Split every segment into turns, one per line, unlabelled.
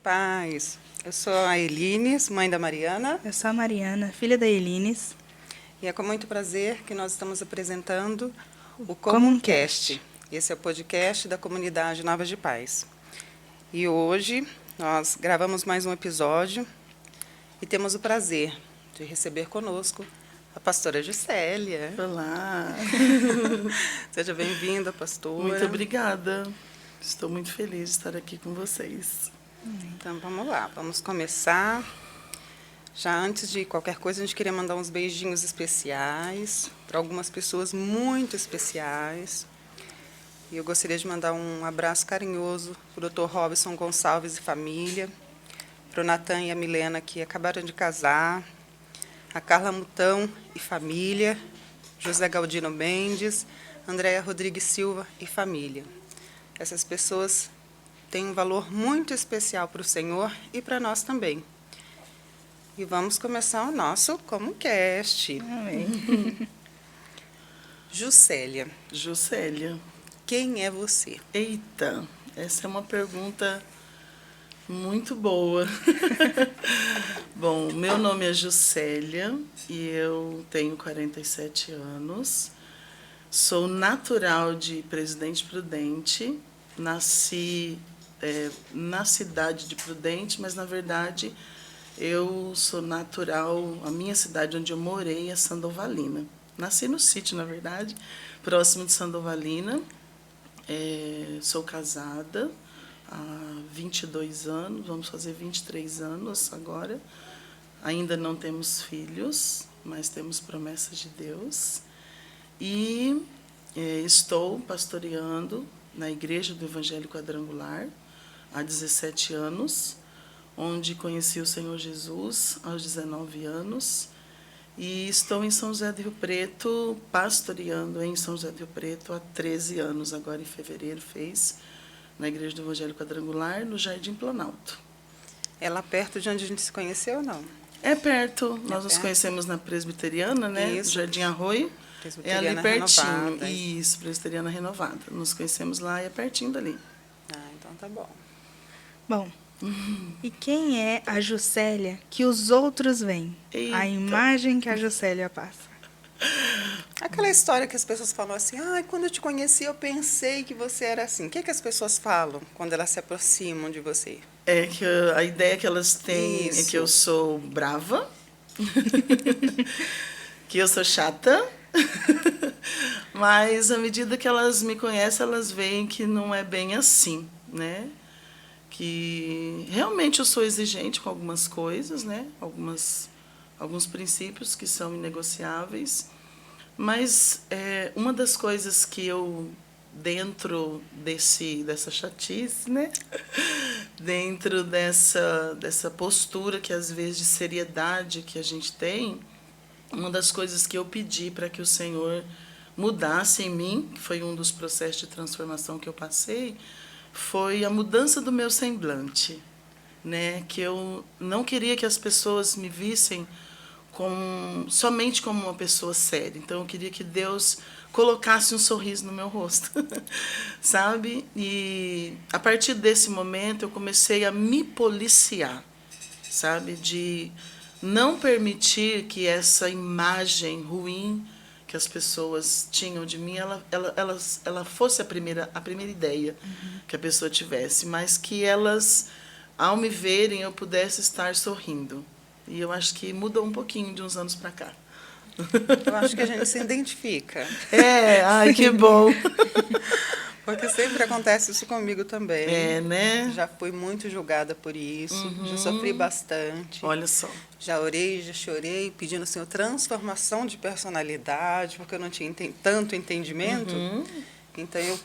Paz. Eu sou a Elines, mãe da Mariana,
Eu sou a Mariana, filha da Elines.
e é com muito prazer que nós estamos apresentando o
Comuncast.
Comuncast. Esse é o podcast da comunidade Nova de Paz. E hoje nós gravamos mais um episódio e temos o prazer de receber conosco a pastora Gisélia.
Olá,
Seja bem-vinda, pastora.
muito obrigada. Estou muito feliz de estar aqui com vocês.
Então vamos lá, vamos começar. Já antes de qualquer coisa, a gente queria mandar uns beijinhos especiais para algumas pessoas muito especiais. E eu gostaria de mandar um abraço carinhoso para o Dr. Robson Gonçalves e família, para o Natan e a Milena, que acabaram de casar, a Carla Mutão e família, José Galdino Mendes, Andréia Rodrigues Silva e família. Essas pessoas têm um valor muito especial para o Senhor e para nós também. E vamos começar o nosso Comuncast.
Amém.
Juscelia,
Juscelia,
quem é você?
eita, essa é uma pergunta muito boa. Bom, meu nome é Juscelia e eu tenho 47 anos. Sou natural de Presidente Prudente. Nasci na cidade de Prudente, mas, na verdade, eu sou natural, a minha cidade onde eu morei é Sandovalina. Nasci no sítio, na verdade, próximo de Sandovalina. Sou casada há 22 anos, vamos fazer 23 anos agora. Ainda não temos filhos, mas temos promessas de Deus. E estou pastoreando na Igreja do Evangelho Quadrangular há 17 anos, onde conheci o Senhor Jesus aos 19 anos. E estou em São José do Rio Preto, pastoreando em São José do Rio Preto há 13 anos, agora em fevereiro fez, na Igreja do Evangelho Quadrangular, no Jardim Planalto.
É lá perto de onde a gente se conheceu ou não?
É perto, nós nos
perto?
conhecemos na Presbiteriana, né?
Isso.
Jardim Arroio. É ali
Presbiteriana
pertinho.
Renovada.
Isso, Presbiteriana Renovada. Nos conhecemos lá e é pertinho dali.
Ah, então tá bom.
Bom, e quem é a Juscelia que os outros veem?
Eita.
A imagem que a Juscelia passa.
Aquela história que as pessoas falam assim, quando eu te conheci eu pensei que você era assim. O que as pessoas falam quando elas se aproximam de você?
É que a ideia que elas têm é
Isso.
que eu sou brava, que eu sou chata, mas à medida que elas me conhecem, elas veem que não é bem assim, né? Que realmente eu sou exigente com algumas coisas, né? Alguns princípios que são inegociáveis, mas uma das coisas que eu, dentro dessa chatice, né? Dentro dessa postura que às vezes de seriedade que a gente tem, uma das coisas que eu pedi para que o Senhor mudasse em mim, que foi um dos processos de transformação que eu passei, foi a mudança do meu semblante, né? Que eu não queria que as pessoas me vissem somente como uma pessoa séria. Então eu queria que Deus colocasse um sorriso no meu rosto, sabe? E a partir desse momento eu comecei a me policiar, sabe? De não permitir que essa imagem ruim que as pessoas tinham de mim, ela fosse a primeira ideia que a pessoa tivesse, mas que elas, ao me verem, eu pudesse estar sorrindo. E eu acho que mudou um pouquinho de uns anos para cá.
Eu acho que a gente se identifica.
Ai, que bom.
Porque sempre acontece isso comigo também.
Né?
Já fui muito julgada por isso, já sofri bastante.
Olha só.
Já orei, já chorei, pedindo ao Senhor transformação de personalidade, porque eu não tinha tanto entendimento. Então eu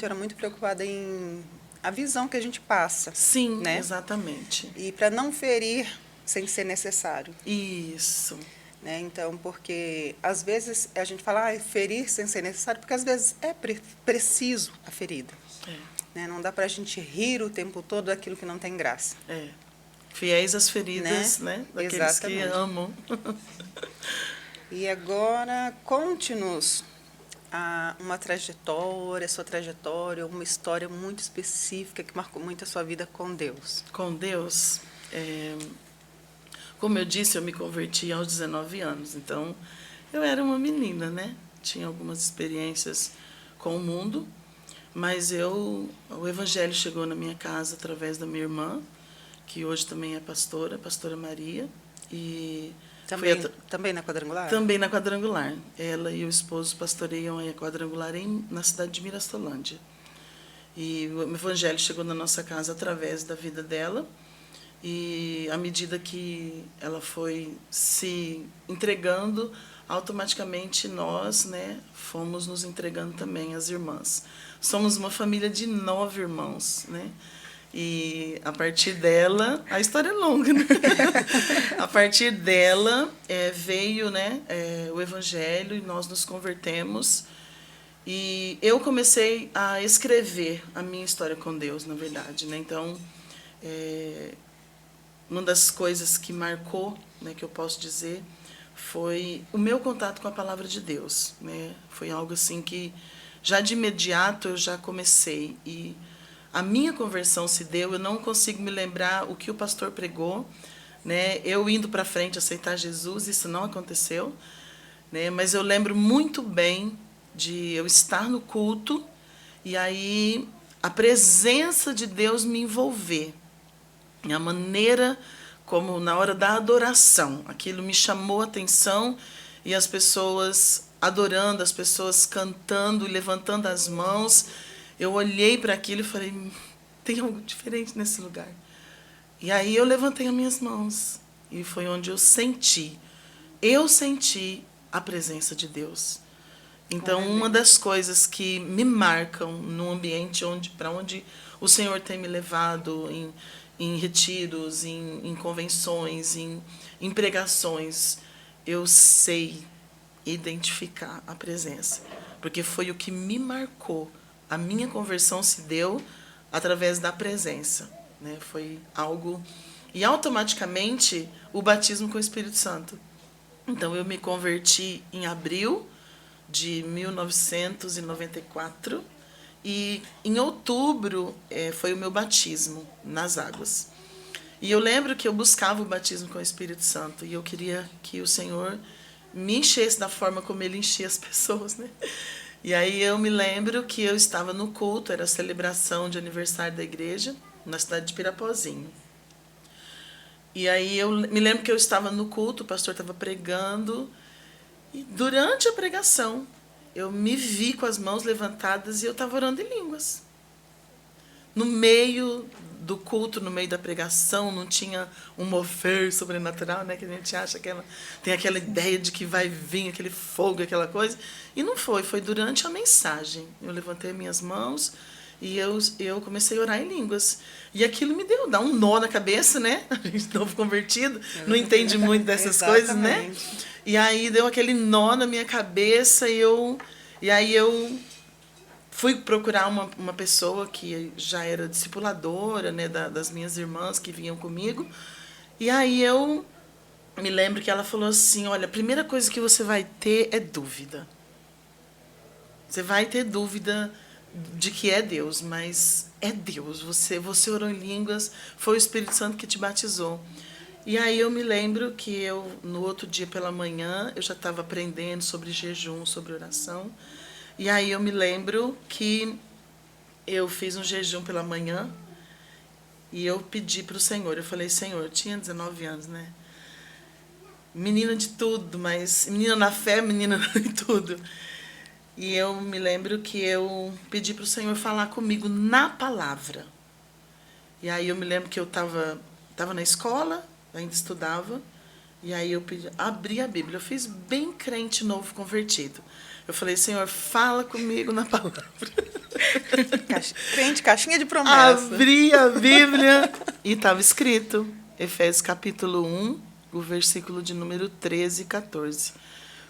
era muito preocupada em a visão que a gente passa.
Sim,
né?
Exatamente.
E para não ferir sem ser necessário.
Isso.
Né? Então, porque às vezes a gente fala ferir sem ser necessário, porque às vezes é preciso a ferida. Né? Não dá para a gente rir o tempo todo daquilo que não tem graça.
Fiéis às feridas, né? Daqueles
Exatamente.
que amam.
E agora, conte-nos uma trajetória, sua trajetória, uma história muito específica que marcou muito a sua vida com Deus?
Com Deus, como eu disse, eu me converti aos 19 anos, então eu era uma menina, né? Tinha algumas experiências com o mundo, mas o Evangelho chegou na minha casa através da minha irmã, que hoje também é pastora, a pastora Maria, e
também na Quadrangular?
Também na Quadrangular. Ela e o esposo pastoreiam a Quadrangular na cidade de Mirastolândia. E o Evangelho chegou na nossa casa através da vida dela. E à medida que ela foi se entregando, automaticamente nós, né, fomos nos entregando também, as irmãs. Somos uma família de 9 irmãos, né? E a partir dela, a história é longa, né? A partir dela veio, né, o Evangelho e nós nos convertemos. E eu comecei a escrever a minha história com Deus, na verdade, né? Então, uma das coisas que marcou, né, que eu posso dizer, foi o meu contato com a palavra de Deus, né? Foi algo assim que já de imediato eu já comecei, e a minha conversão se deu, eu não consigo me lembrar o que o pastor pregou, né? Eu indo para frente aceitar Jesus, isso não aconteceu, né? Mas eu lembro muito bem de eu estar no culto e aí a presença de Deus me envolver. A maneira como na hora da adoração, aquilo me chamou a atenção, e as pessoas adorando, as pessoas cantando e levantando as mãos, eu olhei para aquilo e falei, tem algo diferente nesse lugar. E aí eu levantei as minhas mãos e foi onde eu senti a presença de Deus. Então, uma das coisas que me marcam no ambiente para onde o Senhor tem me levado, em retiros, em convenções, em pregações, eu sei identificar a presença, porque foi o que me marcou. A minha conversão se deu através da presença, né? Foi algo... E automaticamente o batismo com o Espírito Santo. Então eu me converti em abril de 1994 e em outubro foi o meu batismo nas águas. E eu lembro que eu buscava o batismo com o Espírito Santo e eu queria que o Senhor me enchesse da forma como Ele enchia as pessoas, né? E aí eu me lembro que eu estava no culto, era a celebração de aniversário da igreja, na cidade de Pirapozinho. E aí eu me lembro que eu estava no culto, o pastor estava pregando, e durante a pregação eu me vi com as mãos levantadas e eu estava orando em línguas. No meio do culto, no meio da pregação, não tinha um mover sobrenatural, né, que a gente acha que tem aquela ideia de que vai vir aquele fogo, aquela coisa. E não foi, foi durante a mensagem. Eu levantei minhas mãos e eu comecei a orar em línguas. E aquilo dá um nó na cabeça, né? A gente novo convertido, não entende muito dessas coisas, né? E aí deu aquele nó na minha cabeça e aí eu fui procurar uma pessoa que já era discipuladora, né, das minhas irmãs que vinham comigo. E aí eu me lembro que ela falou assim, olha, a primeira coisa que você vai ter é dúvida. Você vai ter dúvida de que é Deus, mas é Deus. Você orou em línguas, foi o Espírito Santo que te batizou. E aí eu me lembro que no outro dia pela manhã, eu já estava aprendendo sobre jejum, sobre oração. E aí eu me lembro que eu fiz um jejum pela manhã e eu pedi para o Senhor. Eu falei, Senhor, eu tinha 19 anos, né? Menina de tudo, mas menina na fé, menina em tudo. E eu me lembro que eu pedi para o Senhor falar comigo na palavra. E aí eu me lembro que eu estava na escola, ainda estudava, e aí eu abri a Bíblia. Eu fiz bem crente novo convertido. Eu falei, Senhor, fala comigo na palavra.
Crente, caixinha de promessa.
Abri a Bíblia e estava escrito, Efésios capítulo 1, o versículo de número 13 e 14.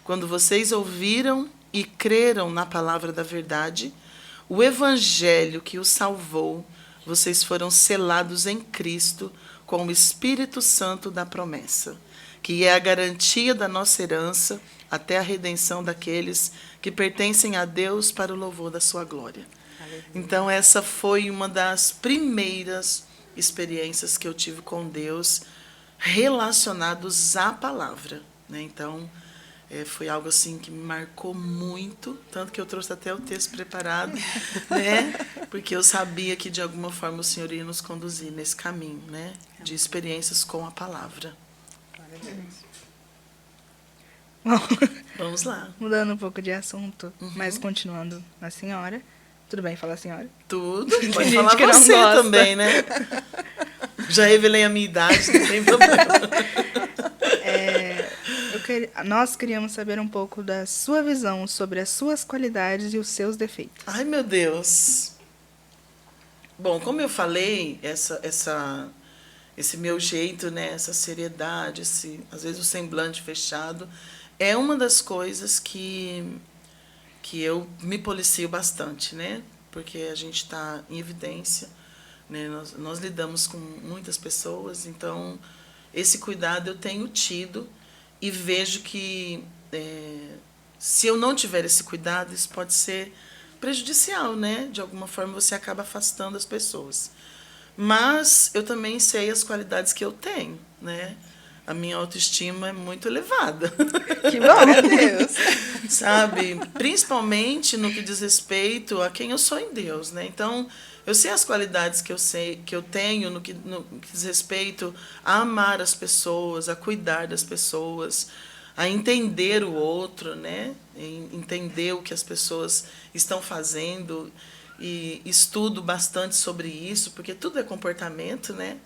Quando vocês ouviram e creram na palavra da verdade, o evangelho que os salvou, vocês foram selados em Cristo com o Espírito Santo da promessa. que é a garantia da nossa herança até a redenção daqueles que pertencem a Deus para o louvor da sua glória. Então, essa foi uma das primeiras experiências que eu tive com Deus relacionados à palavra, né? Então, foi algo assim que me marcou muito, tanto que eu trouxe até o texto preparado, né? Porque eu sabia que de alguma forma o Senhor ia nos conduzir nesse caminho, né? De experiências com a palavra.
Bom,
Vamos lá.
mudando um pouco de assunto, mas continuando na senhora. Tudo bem falar senhora?
Tudo.
Tem
Pode
gente
falar
que não
você
gosta.
também, né? Já revelei a minha idade, não tem problema.
Nós queríamos saber um pouco da sua visão sobre as suas qualidades e os seus defeitos.
Ai, meu Deus. Bom, como eu falei, esse meu jeito, né, essa seriedade, às vezes o semblante fechado, é uma das coisas que eu me policio bastante, né? Porque a gente está em evidência, né? Nós lidamos com muitas pessoas, então esse cuidado eu tenho tido e vejo que se eu não tiver esse cuidado, isso pode ser prejudicial, né? De alguma forma você acaba afastando as pessoas. Mas eu também sei as qualidades que eu tenho, né? A minha autoestima é muito elevada.
Que bom!
Glória a Deus.
Sabe? Principalmente no que diz respeito a quem eu sou em Deus, né? Então, eu sei as qualidades que eu tenho no que diz respeito a amar as pessoas, a cuidar das pessoas, a entender o outro, né? Entender o que as pessoas estão fazendo, e estudo bastante sobre isso, porque tudo é comportamento, né?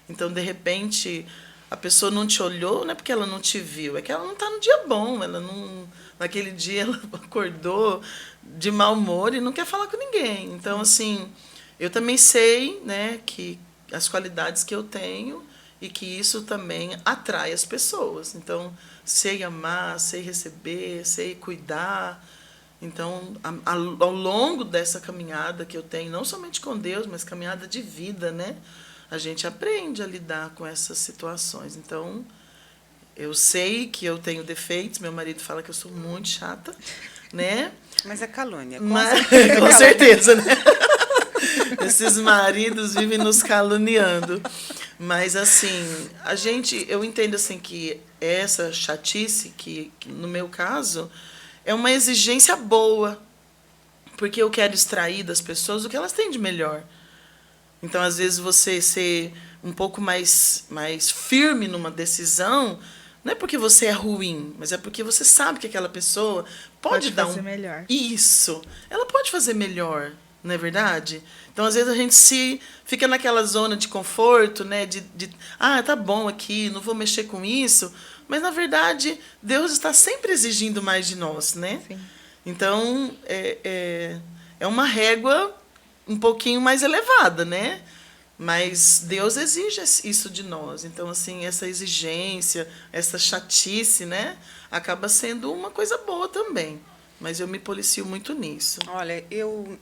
Então, de repente, a pessoa não te olhou, não é porque ela não te viu, é que ela não está no dia bom, ela não, naquele dia ela acordou de mau humor e não quer falar com ninguém. Então, assim, eu também sei, né, que as qualidades que eu tenho e que isso também atrai as pessoas. Então, sei amar, sei receber, sei cuidar. Então, ao longo dessa caminhada que eu tenho, não somente com Deus, mas caminhada de vida, né? A gente aprende a lidar com essas situações. Então, eu sei que eu tenho defeitos, meu marido fala que eu sou muito chata, né?
Mas é calúnia.
Com certeza, né? Esses maridos vivem nos caluniando. Mas, assim, eu entendo assim, que essa chatice, que no meu caso, é uma exigência boa, porque eu quero extrair das pessoas o que elas têm de melhor. Então, às vezes, você ser um pouco mais firme numa decisão, não é porque você é ruim, mas é porque você sabe que aquela pessoa pode dar
fazer melhor.
Isso. Ela pode fazer melhor, não é verdade? Então, às vezes, a gente fica naquela zona de conforto, né? Tá bom aqui, não vou mexer com isso. Mas, na verdade, Deus está sempre exigindo mais de nós, né?
Sim.
Então, é uma régua um pouquinho mais elevada, né? Mas Deus exige isso de nós. Então, assim, essa exigência, essa chatice, né? Acaba sendo uma coisa boa também. Mas eu me policio muito nisso.
Olha,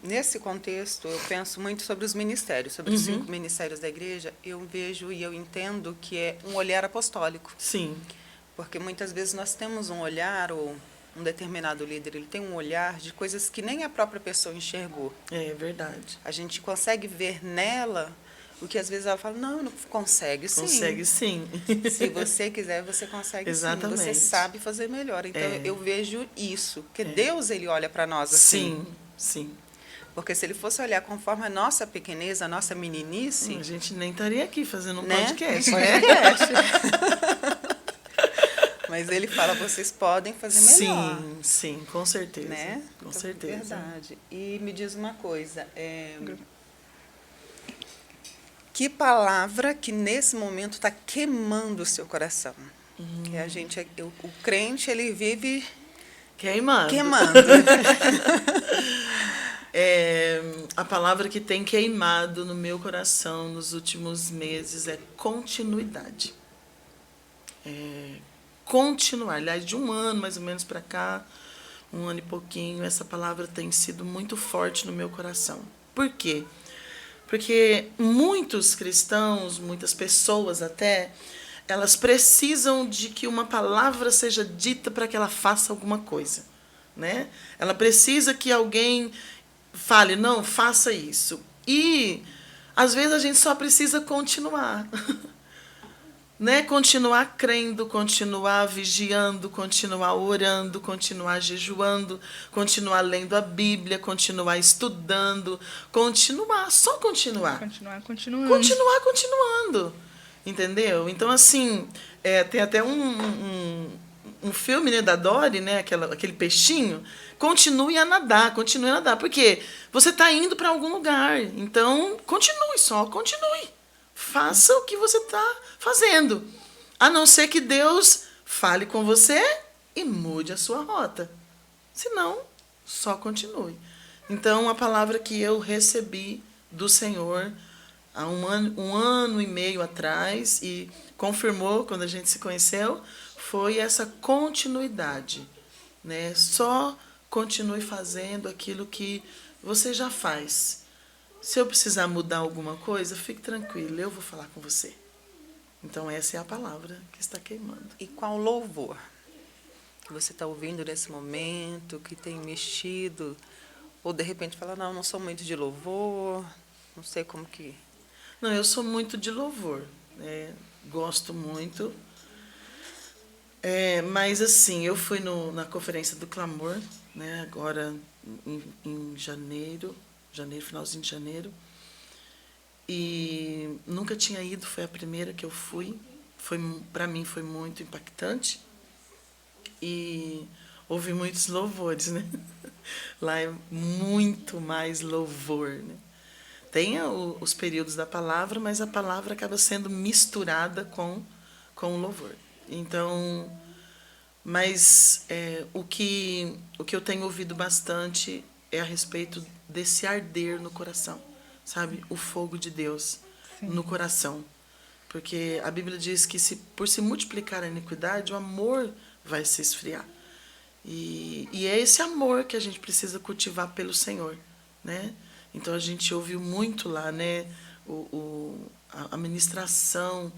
nesse contexto, eu penso muito sobre os ministérios, sobre os 5 ministérios da igreja. Eu vejo e eu entendo que é um olhar apostólico.
Sim.
Porque muitas vezes nós temos um olhar, ou um determinado líder, ele tem um olhar de coisas que nem a própria pessoa enxergou.
É verdade.
A gente consegue ver nela o que às vezes ela fala, não consegue sim.
Consegue sim.
Se você quiser, você consegue
Exatamente.
sim. Você sabe fazer melhor. Então, eu vejo isso. Porque Deus, ele olha para nós assim.
Sim.
Porque se ele fosse olhar conforme a nossa pequeneza, a nossa meninice...
A gente nem estaria aqui fazendo um
né?
podcast, né?
Mas ele fala, vocês podem fazer melhor.
Sim, com certeza.
Né?
Com
Então,
certeza.
Verdade. E me diz uma coisa, que palavra que nesse momento está queimando o seu coração? Que o crente, ele vive
Queimando. A palavra que tem queimado no meu coração nos últimos meses é continuidade. Continuar. Aliás, de um ano mais ou menos para cá, 1 ano e pouquinho, essa palavra tem sido muito forte no meu coração. Por quê? Porque muitos cristãos, muitas pessoas até, elas precisam de que uma palavra seja dita para que ela faça alguma coisa, né? Ela precisa que alguém fale, não, faça isso. E, às vezes, a gente só precisa continuar. Né? Continuar crendo, continuar vigiando, continuar orando, continuar jejuando, continuar lendo a Bíblia, continuar estudando, só continuar.
Continuar continuando.
Continuar continuando. Entendeu? Então, assim, tem até um filme, né, da Dory, né, aquele peixinho. Continue a nadar, continue a nadar. Porque você está indo para algum lugar. Então, continue. Faça o que você está fazendo. A não ser que Deus fale com você e mude a sua rota. Senão, só continue. Então, a palavra que eu recebi do Senhor há um ano e meio atrás, e confirmou quando a gente se conheceu, foi essa continuidade. Né? Só continue fazendo aquilo que você já faz. Se eu precisar mudar alguma coisa, fique tranquilo, eu vou falar com você. Então, essa é a palavra que está queimando.
E qual louvor que você está ouvindo nesse momento, que tem mexido? Ou, de repente, fala, não sou muito de louvor, não sei como que...
Não, eu sou muito de louvor, né? Gosto muito. Mas, assim, eu fui na Conferência do Clamor, né? Agora em janeiro, finalzinho de janeiro. E nunca tinha ido, foi a primeira que eu fui. Para mim foi muito impactante. E houve muitos louvores, né? Lá é muito mais louvor, né? Tem os períodos da palavra, mas a palavra acaba sendo misturada com o louvor. Então, mas o que eu tenho ouvido bastante é a respeito desse arder no coração, sabe? O fogo de Deus no coração. Porque a Bíblia diz que por se multiplicar a iniquidade, o amor vai se esfriar. E é esse amor que a gente precisa cultivar pelo Senhor, né? Então, a gente ouviu muito lá, né? A ministração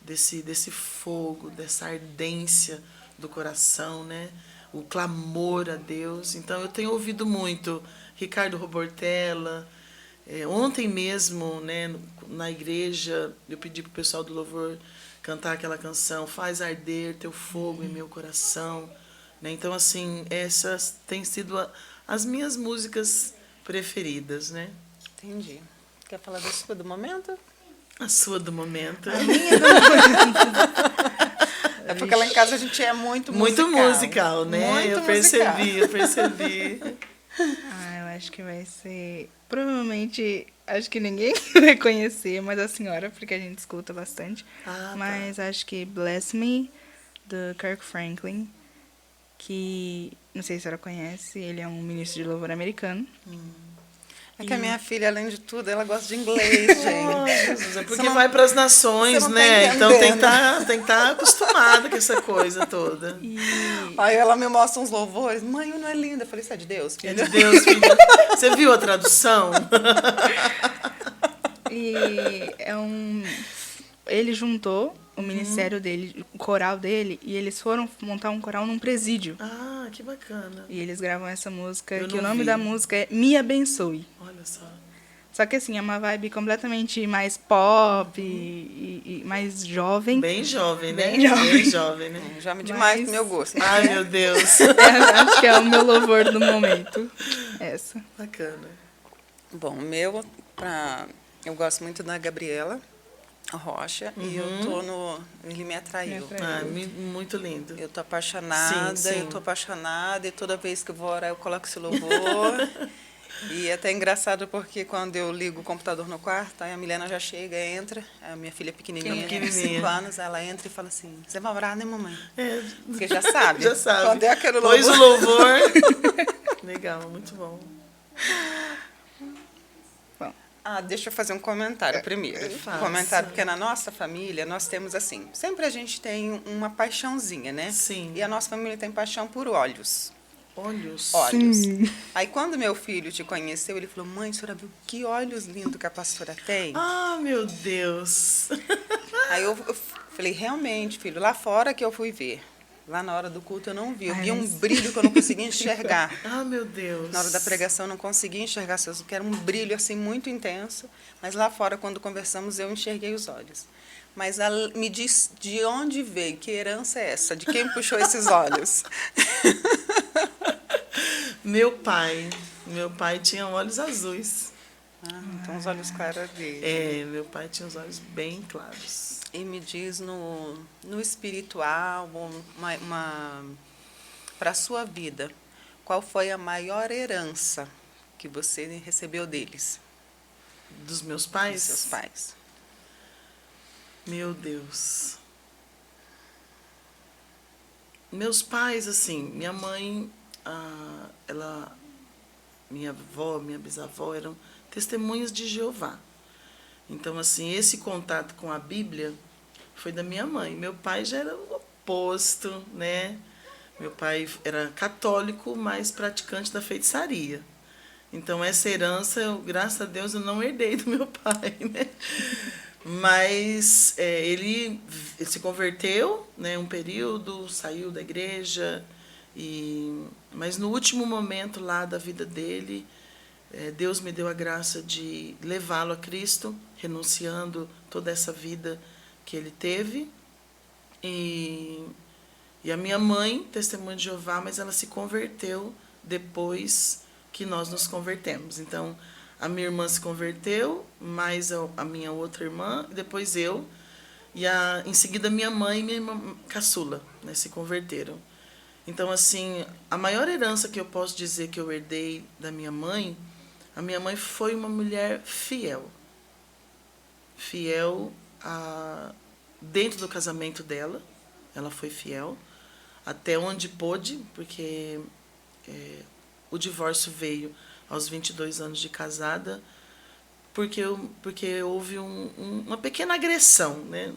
desse fogo, dessa ardência do coração, né? O clamor a Deus. Então, eu tenho ouvido muito Ricardo Robortella. Ontem mesmo, né, na igreja, eu pedi para o pessoal do louvor cantar aquela canção, Faz Arder Teu Fogo em Meu Coração. Né? Então, assim, essas têm sido as minhas músicas preferidas, né?
Entendi. Quer falar da sua do momento?
A sua do momento.
A minha do momento.
É porque lá em casa a gente é muito
musical, né?
Muito
eu percebi.
Eu acho que vai ser... Provavelmente, acho que ninguém vai conhecer, mas a senhora, porque a gente escuta bastante. Mas acho que Bless Me, do Kirk Franklin, que, não sei se a senhora conhece, ele é um ministro de louvor americano.
É que a minha filha, além de tudo, ela gosta de inglês, gente.
Jesus, é porque vai para as nações, né? Então tem que estar acostumada com essa coisa toda.
Aí ela me mostra uns louvores. Mãe, não é linda? Eu falei, isso é de Deus, filha?
É de Deus, filha. Você viu a tradução?
E ele juntou o ministério dele, o coral dele, e eles foram montar um coral num presídio.
Ah, que bacana.
E eles gravam essa música,
Eu
que o
não
nome
vi.
da música é Me Abençoe.
Olha só.
Só que assim, é uma vibe completamente mais pop e mais jovem.
Bem jovem, né?
Bem jovem.
Bem jovem, né?
Jovem demais
Mas-
pro meu gosto.
Ai, meu Deus.
Acho que é o meu louvor do momento. Essa.
Bacana.
Bom, eu gosto muito da Gabriela Rocha e eu tô no Ele Me Atraiu.
Muito lindo.
Eu tô apaixonada,
Sim, sim.
eu tô apaixonada e toda vez que eu vou orar eu coloco esse louvor. E é até engraçado porque quando eu ligo o computador no quarto, aí a Milena já chega, entra, a minha filha pequenininha, de 5 anos, ela entra e fala assim, você vai orar, né, mamãe? Porque já sabe.
Já sabe.
Quando é aquele
Pôs o louvor. Legal, muito bom.
Deixa eu fazer um comentário primeiro.
Faça.
Comentário, porque na nossa família nós temos assim, sempre a gente tem uma paixãozinha, né?
Sim.
E a nossa família tem paixão por olhos.
Olhos.
Aí quando meu filho te conheceu, ele falou, mãe, a senhora viu que olhos lindos que a pastora tem?
Ah, meu Deus.
Aí eu Falei, realmente, filho, lá fora que eu fui ver. Lá na hora do culto eu não vi. Eu
Ai,
vi um
mas-
brilho que eu não conseguia enxergar.
Ah, meu Deus.
Na hora da pregação eu não conseguia enxergar seus, que era um brilho assim muito intenso, mas lá fora quando conversamos eu enxerguei os olhos. Mas me diz de onde veio, que herança é essa? De quem puxou esses olhos?
Meu pai. Meu pai tinha olhos azuis.
Então os olhos claros dele.
É, meu pai tinha os olhos bem claros.
E me diz no espiritual, para a sua vida, qual foi a maior herança que você recebeu deles,
Dos meus
dos
pais?
seus pais?
Meu Deus. Meus pais, assim, minha mãe, minha avó, minha bisavó eram testemunhas de Jeová. Então, assim, esse contato com a Bíblia foi da minha mãe. Meu pai já era o oposto, né? Meu pai era católico, mas praticante da feitiçaria. Então, essa herança, graças a Deus, eu não herdei do meu pai, né? Mas ele se converteu, né, um período, saiu da igreja, mas no último momento lá da vida dele, Deus me deu a graça de levá-lo a Cristo, renunciando toda essa vida que ele teve. E a minha mãe, testemunha de Jeová, mas ela se converteu depois que nós nos convertemos. Então, a minha irmã se converteu, mais a minha outra irmã, e depois eu. E em seguida, minha mãe e minha irmã caçula, né, se converteram. Então, assim, a maior herança que eu posso dizer que eu herdei da minha mãe, a minha mãe foi uma mulher fiel. Fiel dentro do casamento dela, ela foi fiel, até onde pôde, porque o divórcio veio aos 22 anos de casada, porque houve uma pequena agressão, né? Não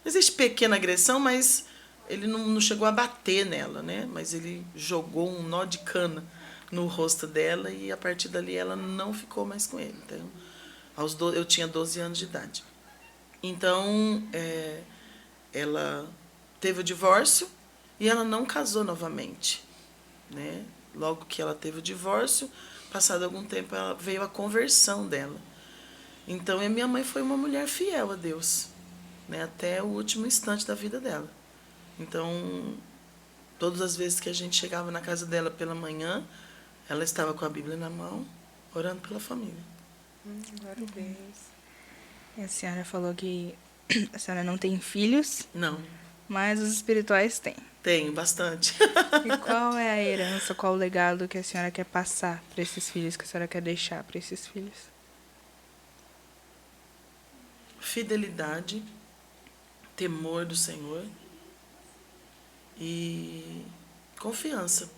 existe pequena agressão, mas ele não chegou a bater nela, né? Mas ele jogou um nó de cana no rosto dela e a partir dali ela não ficou mais com ele. Então, eu tinha 12 anos de idade. Então, ela teve o divórcio e ela não casou novamente, né? Logo que ela teve o divórcio, passado algum tempo, veio a conversão dela. Então, a minha mãe foi uma mulher fiel a Deus, né? Até o último instante da vida dela. Então, todas as vezes que a gente chegava na casa dela pela manhã, ela estava com a Bíblia na mão, orando pela família.
Glória a Deus.
E a senhora falou que a senhora não tem filhos,
Não,
mas os espirituais têm.
tenho bastante.
E qual é a herança, qual o legado que a senhora quer passar para esses filhos, que a senhora quer deixar para esses filhos?
Fidelidade, temor do Senhor e confiança,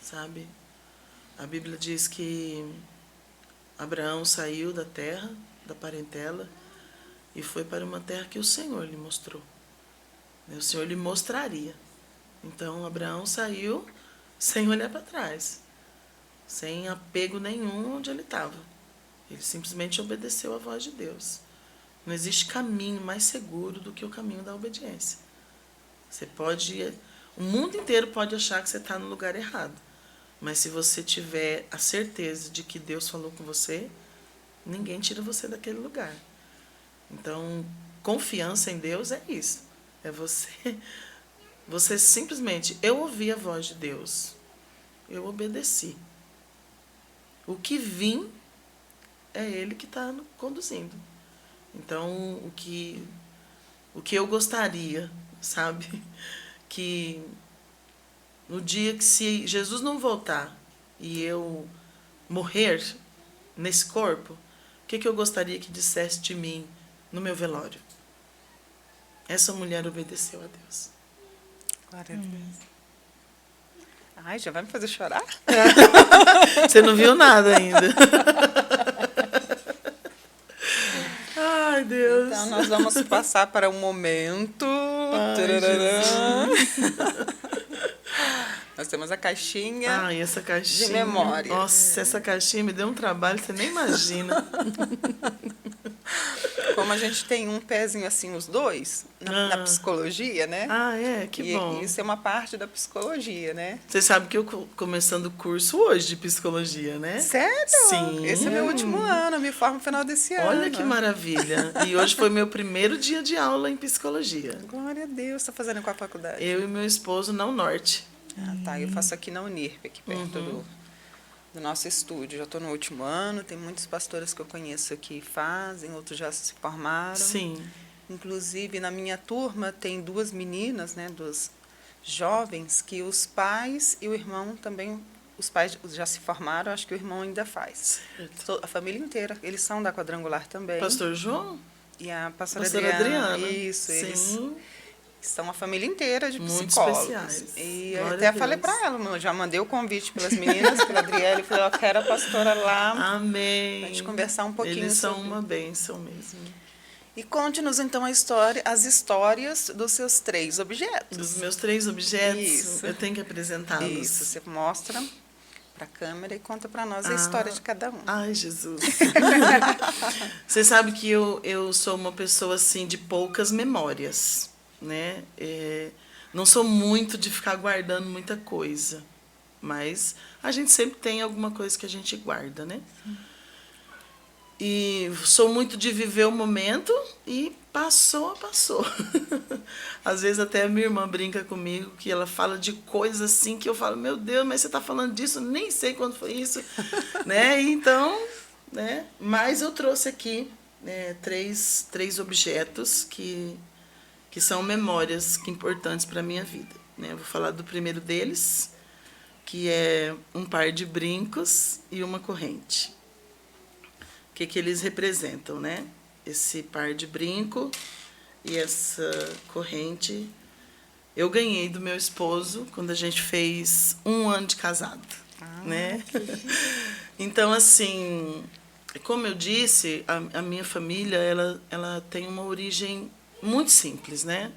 sabe? A Bíblia diz que Abraão saiu da terra, da parentela, e foi para uma terra que o Senhor lhe mostrou. O Senhor lhe mostraria. Então, Abraão saiu sem olhar para trás, sem apego nenhum onde ele estava. Ele simplesmente obedeceu à voz de Deus. Não existe caminho mais seguro do que o caminho da obediência. O mundo inteiro pode achar que você está no lugar errado. Mas se você tiver a certeza de que Deus falou com você, ninguém tira você daquele lugar. Então, confiança em Deus é isso. É você simplesmente, eu ouvi a voz de Deus, eu obedeci. O que vim é Ele que está conduzindo. Então, o que eu gostaria, sabe, que no dia que, se Jesus não voltar e eu morrer nesse corpo, o que eu gostaria que dissesse de mim no meu velório? Essa mulher obedeceu a Deus.
Glória a Deus. Ai, já vai me fazer chorar?
Você não viu nada ainda. Ai, Deus.
Então, nós vamos passar para um momento.
Ai,
Tararã. Nós temos a caixinha.
Ai, essa caixinha.
De memória.
Nossa, essa caixinha me deu um trabalho, você nem imagina.
como a gente tem um pezinho assim, os dois, na psicologia, né?
Ah, é? Que bom.
Isso é uma parte da psicologia, né?
Você sabe que eu começando o curso hoje de psicologia, né?
Sério?
Sim.
Esse é meu último ano, eu me formo no final desse ano.
Olha que maravilha. E hoje foi meu primeiro dia de aula em psicologia.
Glória a Deus. Está fazendo com a faculdade?
Eu e meu esposo na Norte.
Ah, tá. Eu faço aqui na Unirp, aqui perto do nosso estúdio. Já estou no último ano, tem muitos pastores que eu conheço que fazem, outros já se formaram.
Sim.
Inclusive, na minha turma, tem 2 meninas, né, 2 jovens, que os pais e o irmão também, os pais já se formaram, acho que o irmão ainda faz.
Certo.
A família inteira, eles são da Quadrangular também.
Pastor João?
E a pastora
Pastora Adriana.
Isso,
Sim.
eles são a família inteira de
Muito
psicólogos.
especiais.
E eu
Glória
até
a
falei
Deus.
para ela, eu já mandei o convite pelas meninas, pela Adriele, falei, eu quero a pastora lá.
Amém.
Pra gente conversar um pouquinho
Eles são
sobre-
uma bênção mesmo.
E conte-nos então as histórias dos seus 3 objetos.
Dos meus 3 objetos,
Isso.
eu tenho que apresentá-los.
Isso, você mostra para a câmera e conta para nós a história de cada um.
Ai, Jesus. Você sabe que eu sou uma pessoa assim de poucas memórias, né? Não sou muito de ficar guardando muita coisa, mas a gente sempre tem alguma coisa que a gente guarda, né? E sou muito de viver o momento e passou. Às vezes até a minha irmã brinca comigo que ela fala de coisas assim que eu falo, meu Deus, mas você está falando disso, nem sei quando foi isso, né? Então, né? Mas eu trouxe aqui três objetos que são memórias importantes para a minha vida, né? Eu vou falar do primeiro deles, que é um par de brincos e uma corrente. O que eles representam, né? Esse par de brinco e essa corrente eu ganhei do meu esposo quando a gente fez 1 ano de casado, né? Então, assim, como eu disse, a minha família ela tem uma origem muito simples, né?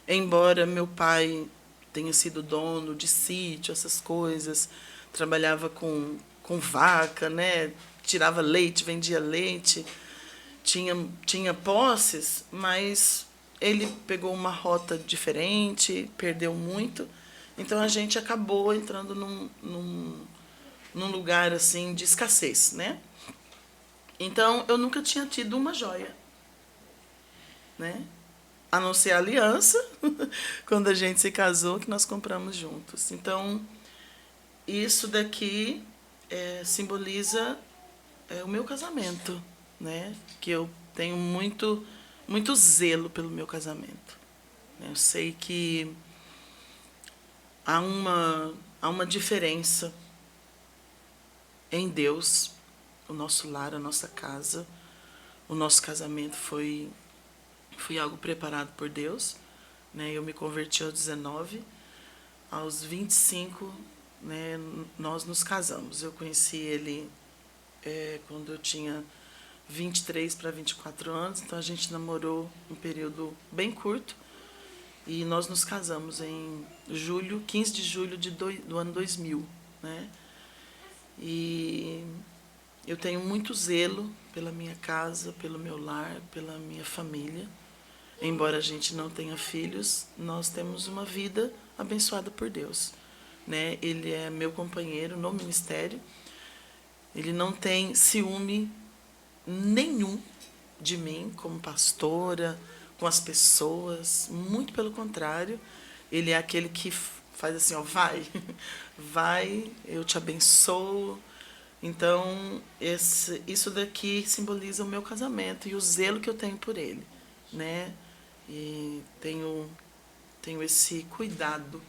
Embora meu pai tenha sido dono de sítio, essas coisas, trabalhava com vaca, né? Tirava leite, vendia leite, tinha posses, mas ele pegou uma rota diferente, perdeu muito, então a gente acabou entrando num lugar assim de escassez, né? Então eu nunca tinha tido uma joia, né? A não ser a aliança, quando a gente se casou, que nós compramos juntos. Então isso daqui simboliza o meu casamento, né? Que eu tenho muito zelo pelo meu casamento. Eu sei que há uma diferença em Deus, o nosso lar, a nossa casa, o nosso casamento foi algo preparado por Deus, né? Eu me converti aos 19, aos 25, né? Nós nos casamos. Eu conheci ele quando eu tinha 23 para 24 anos, então a gente namorou um período bem curto e nós nos casamos em 15 de julho do ano 2000, né? E eu tenho muito zelo pela minha casa, pelo meu lar, pela minha família. Embora a gente não tenha filhos, nós temos uma vida abençoada por Deus, né? Ele é meu companheiro no ministério. Ele não tem ciúme nenhum de mim como pastora, com as pessoas, muito pelo contrário. Ele é aquele que faz assim, ó, vai, eu te abençoo. Então, isso daqui simboliza o meu casamento e o zelo que eu tenho por ele, né? E tenho esse cuidado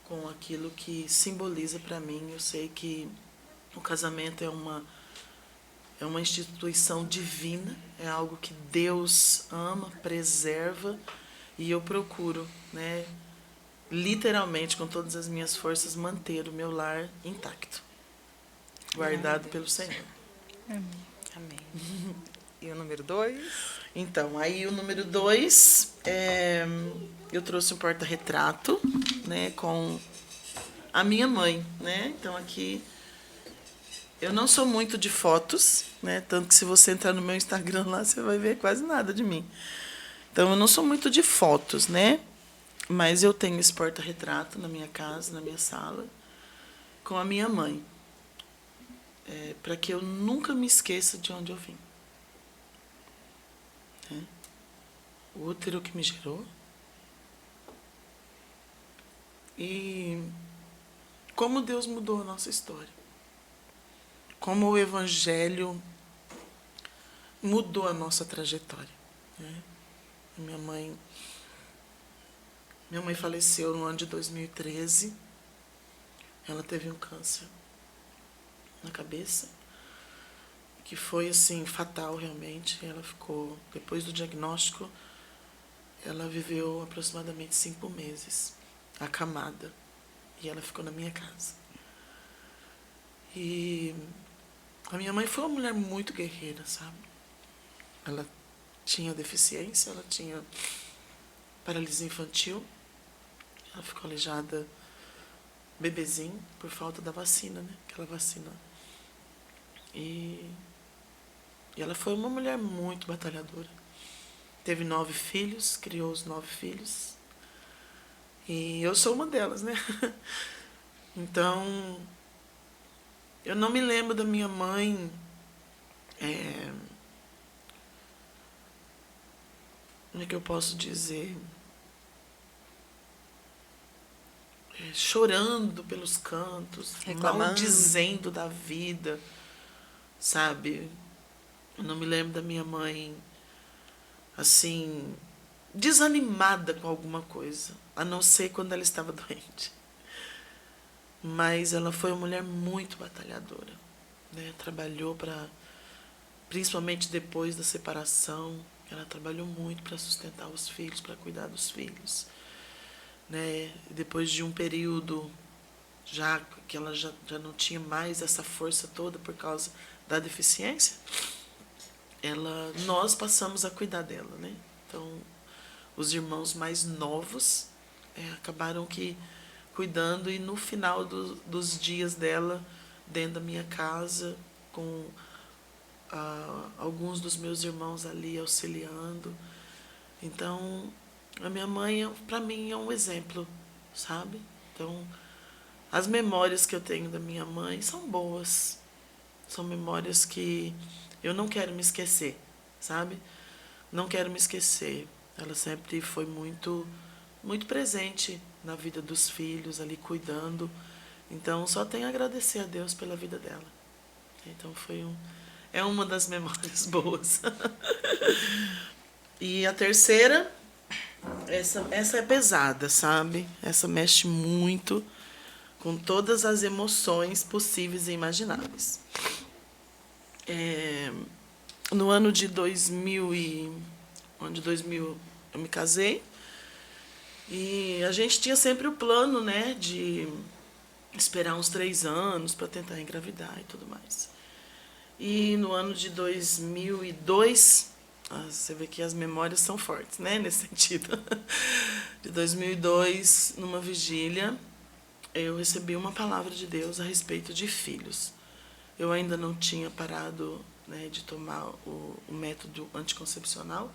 com aquilo que simboliza para mim. Eu sei que o casamento é uma instituição divina, é algo que Deus ama, preserva, e eu procuro, né, literalmente, com todas as minhas forças, manter o meu lar intacto, guardado pelo Senhor.
Amém. E o número 2?
Então, aí o número 2, eu trouxe um porta-retrato, né, com a minha mãe, né? Então aqui Eu não sou muito de fotos, né? Tanto que se você entrar no meu Instagram lá, você vai ver quase nada de mim. Então, eu não sou muito de fotos, né? Mas eu tenho esse porta-retrato na minha casa, na minha sala, com a minha mãe. Para que eu nunca me esqueça de onde eu vim. Né? O útero que me gerou. E como Deus mudou a nossa história. Como o Evangelho mudou a nossa trajetória. Né? Minha mãe faleceu no ano de 2013. Ela teve um câncer na cabeça, que foi assim fatal realmente. Ela ficou, depois do diagnóstico, ela viveu aproximadamente 5 meses acamada, e ela ficou na minha casa. E a minha mãe foi uma mulher muito guerreira, sabe? Ela tinha deficiência, ela tinha paralisia infantil, ela ficou aleijada bebezinho por falta da vacina, né? Aquela vacina. E ela foi uma mulher muito batalhadora. Teve 9 filhos, criou os 9 filhos. E eu sou uma delas, né? Então, eu não me lembro da minha mãe como é que eu posso dizer? Chorando pelos cantos,
Reclamando.
maldizendo da vida, sabe? Eu não me lembro da minha mãe, assim, desanimada com alguma coisa, a não ser quando ela estava doente. Mas ela foi uma mulher muito batalhadora, né? Trabalhou para, principalmente depois da separação, ela trabalhou muito para sustentar os filhos, para cuidar dos filhos, né? Depois de um período já que ela já não tinha mais essa força toda por causa da deficiência, nós passamos a cuidar dela, né? Então, os irmãos mais novos acabaram que cuidando, e no final dos dias dela, dentro da minha casa, com alguns dos meus irmãos ali auxiliando. Então, a minha mãe, para mim, é um exemplo, sabe? Então, as memórias que eu tenho da minha mãe são boas. São memórias que eu não quero me esquecer, sabe? Não quero me esquecer. Ela sempre foi muito, muito presente na vida dos filhos, ali cuidando. Então, só tenho a agradecer a Deus pela vida dela. Então, é uma das memórias boas. E a terceira, essa é pesada, sabe? Essa mexe muito com todas as emoções possíveis e imagináveis. No ano de 2000 eu me casei, e a gente tinha sempre o plano, né, de esperar uns 3 anos para tentar engravidar e tudo mais. E no ano de 2002, você vê que as memórias são fortes, né, nesse sentido. De 2002, numa vigília, eu recebi uma palavra de Deus a respeito de filhos. Eu ainda não tinha parado, né, de tomar o método anticoncepcional,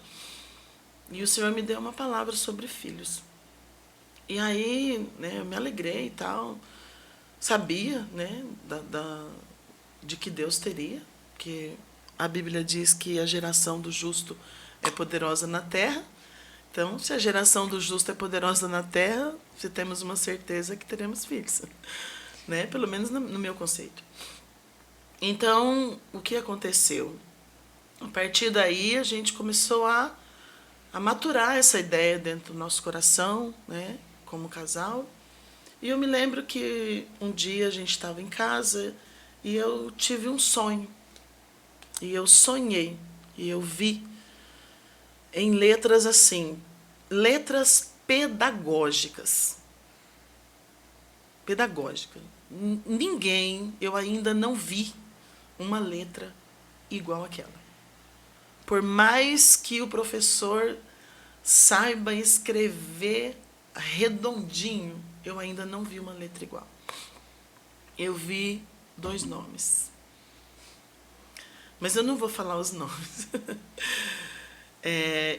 e o Senhor me deu uma palavra sobre filhos. E aí, né, eu me alegrei e tal, sabia, né, de que Deus teria, que a Bíblia diz que a geração do justo é poderosa na terra. Então, se a geração do justo é poderosa na terra, se temos uma certeza que teremos filhos, né? Pelo menos no meu conceito. Então, o que aconteceu? A partir daí, a gente começou a maturar essa ideia dentro do nosso coração, né? Como casal. E eu me lembro que um dia a gente estava em casa e eu tive um sonho. E eu sonhei, e eu vi em letras assim, letras pedagógicas. Pedagógica. Ninguém, eu ainda não vi uma letra igual àquela. Por mais que o professor saiba escrever redondinho, eu ainda não vi uma letra igual. Eu vi 2 nomes. Mas eu não vou falar os nomes.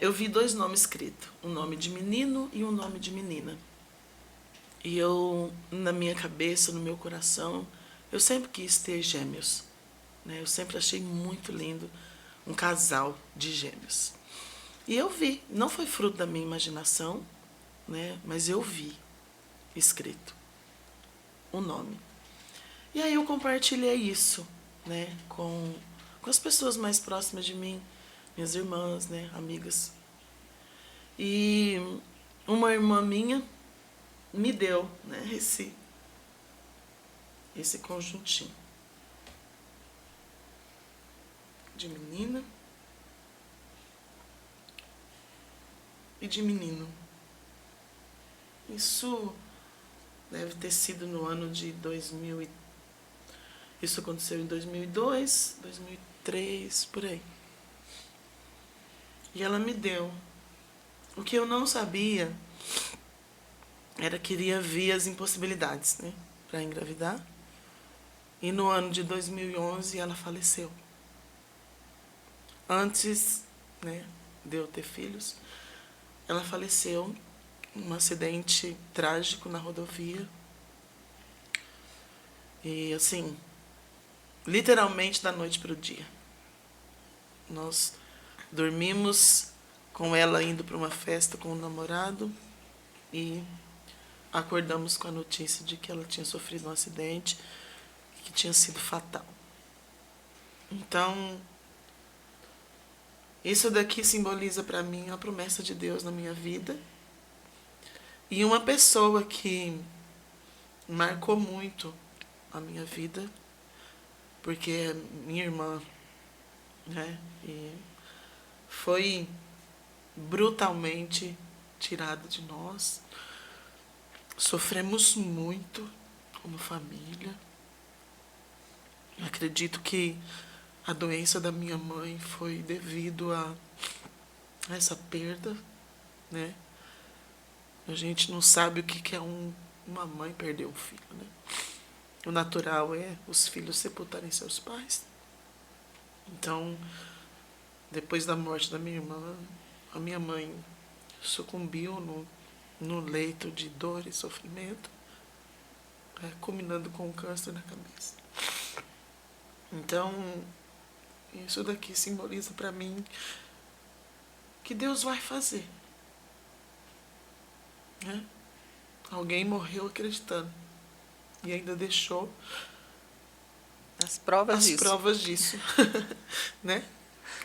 Eu vi 2 nomes escritos. Um nome de menino e um nome de menina. E eu, na minha cabeça, no meu coração, eu sempre quis ter gêmeos. Né? Eu sempre achei muito lindo um casal de gêmeos. E eu vi. Não foi fruto da minha imaginação, né? Mas eu vi escrito o nome. E aí eu compartilhei isso, né? Com as pessoas mais próximas de mim, minhas irmãs, né? Amigas. E uma irmã minha me deu, né, esse conjuntinho de menina e de menino. Isso deve ter sido no ano de 2000. Isso aconteceu em 2002, 2003, por aí. E ela me deu. O que eu não sabia era que iria vir as impossibilidades, né, para engravidar. E no ano de 2011 ela faleceu. Antes, né, de eu ter filhos, ela faleceu em um acidente trágico na rodovia. E assim, literalmente da noite para o dia. Nós dormimos com ela indo para uma festa com o namorado e acordamos com a notícia de que ela tinha sofrido um acidente que tinha sido fatal. Então, isso daqui simboliza para mim a promessa de Deus na minha vida e uma pessoa que marcou muito a minha vida, porque é minha irmã, né? E foi brutalmente tirada de nós. Sofremos muito como família. Eu acredito que a doença da minha mãe foi devido a essa perda, né? A gente não sabe o que é uma mãe perder um filho, né? O natural é os filhos sepultarem seus pais. Então, depois da morte da minha irmã, a minha mãe sucumbiu no leito de dor e sofrimento, culminando com um câncer na cabeça. Então, isso daqui simboliza para mim que Deus vai fazer. Né? Alguém morreu acreditando e ainda deixou
as provas
disso. Né?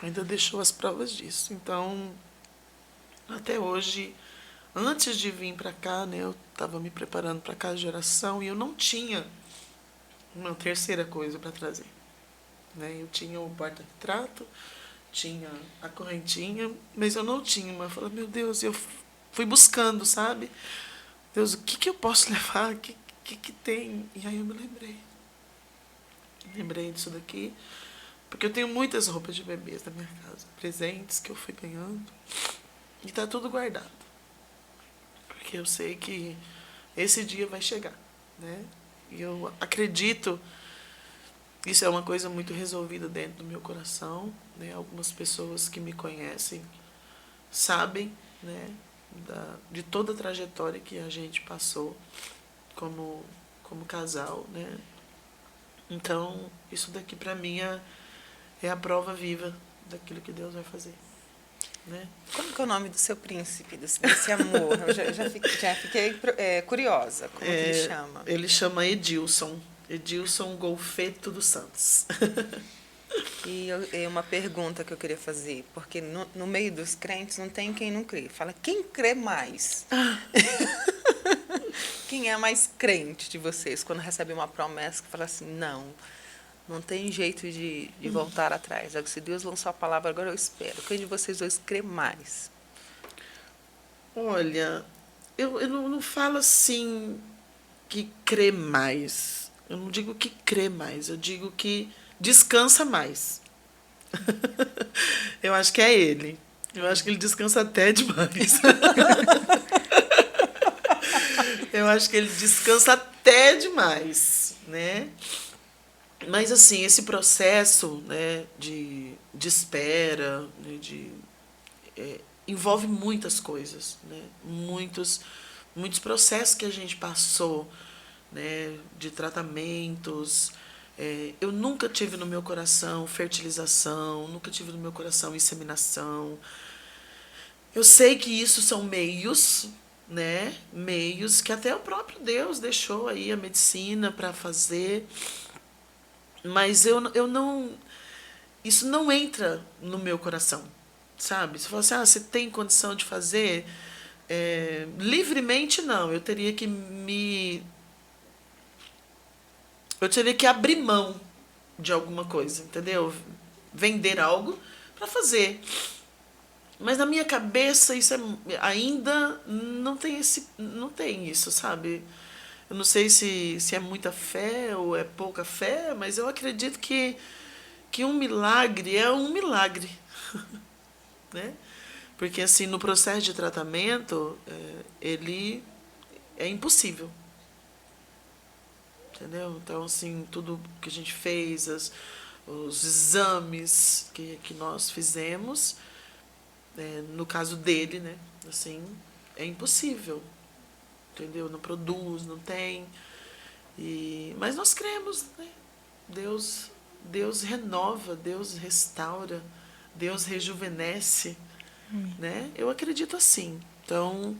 Ainda deixou as provas disso. Então, até hoje, antes de vir para cá, né, eu estava me preparando para a casa de oração e eu não tinha uma terceira coisa para trazer. Né? Eu tinha o porta-retrato, tinha a correntinha, mas eu não tinha uma. Eu falei, meu Deus, eu fui buscando, sabe? Deus, o que eu posso levar? O que tem? E aí eu me lembrei. Lembrei disso daqui, porque eu tenho muitas roupas de bebês na minha casa, presentes que eu fui ganhando, e tá tudo guardado. Porque eu sei que esse dia vai chegar, né? E eu acredito. Isso é uma coisa muito resolvida dentro do meu coração, né? Algumas pessoas que me conhecem sabem, né, de toda a trajetória que a gente passou como casal, né? Então, isso daqui para mim é a prova viva daquilo que Deus vai fazer, né?
Como que é o nome do seu príncipe, desse amor? Eu já fiquei curiosa. Como que ele chama?
Ele chama Edilson. Edilson Golfeto dos Santos.
E uma pergunta que eu queria fazer, porque no meio dos crentes não tem quem não crê. Fala, quem crê mais? Quem é mais crente de vocês quando recebe uma promessa que fala assim, não tem jeito de voltar atrás. Se Deus lançou a palavra, agora eu espero. Quem de vocês dois crê mais?
Olha, eu não falo assim que crê mais. Eu não digo que crê mais, eu digo que descansa mais. Eu acho que é ele. Eu acho que ele descansa até demais. Eu acho que ele descansa até demais, né? Mas, assim, esse processo, né, de espera, né, envolve muitas coisas, né, muitos processos que a gente passou, né, de tratamentos. Eu nunca tive no meu coração fertilização, nunca tive no meu coração inseminação. Eu sei que isso são meios, né, meios que até o próprio Deus deixou aí a medicina para fazer, mas eu não, isso não entra no meu coração, sabe? Se você, você tem condição de fazer, livremente não, eu teria que abrir mão de alguma coisa, entendeu? Vender algo para fazer. Mas na minha cabeça isso ainda não tem isso, sabe? Eu não sei se é muita fé ou é pouca fé, mas eu acredito que um milagre é um milagre, né? Porque assim, no processo de tratamento, ele é impossível. Entendeu? Então, assim, tudo que a gente fez, os exames que nós fizemos, no caso dele, né? Assim, é impossível. Entendeu? Não produz, não tem. Mas nós cremos, né? Deus renova, Deus restaura, Deus rejuvenesce, né? Eu acredito assim. Então,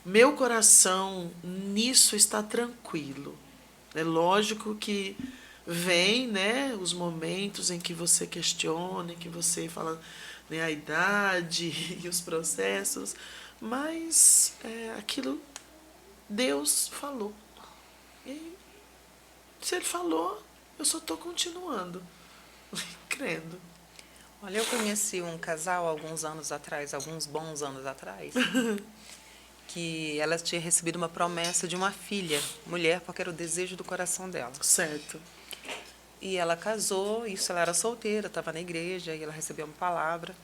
meu coração nisso está tranquilo. É lógico que vem, né, os momentos em que você questiona, em que você fala, né, a idade e os processos, mas aquilo Deus falou. E se ele falou, eu só estou continuando, crendo.
Olha, eu conheci um casal alguns anos atrás, alguns bons anos atrás, que ela tinha recebido uma promessa de uma filha, mulher, porque era o desejo do coração dela.
Certo.
E ela casou, isso ela era solteira, estava na igreja, e ela recebeu uma palavra.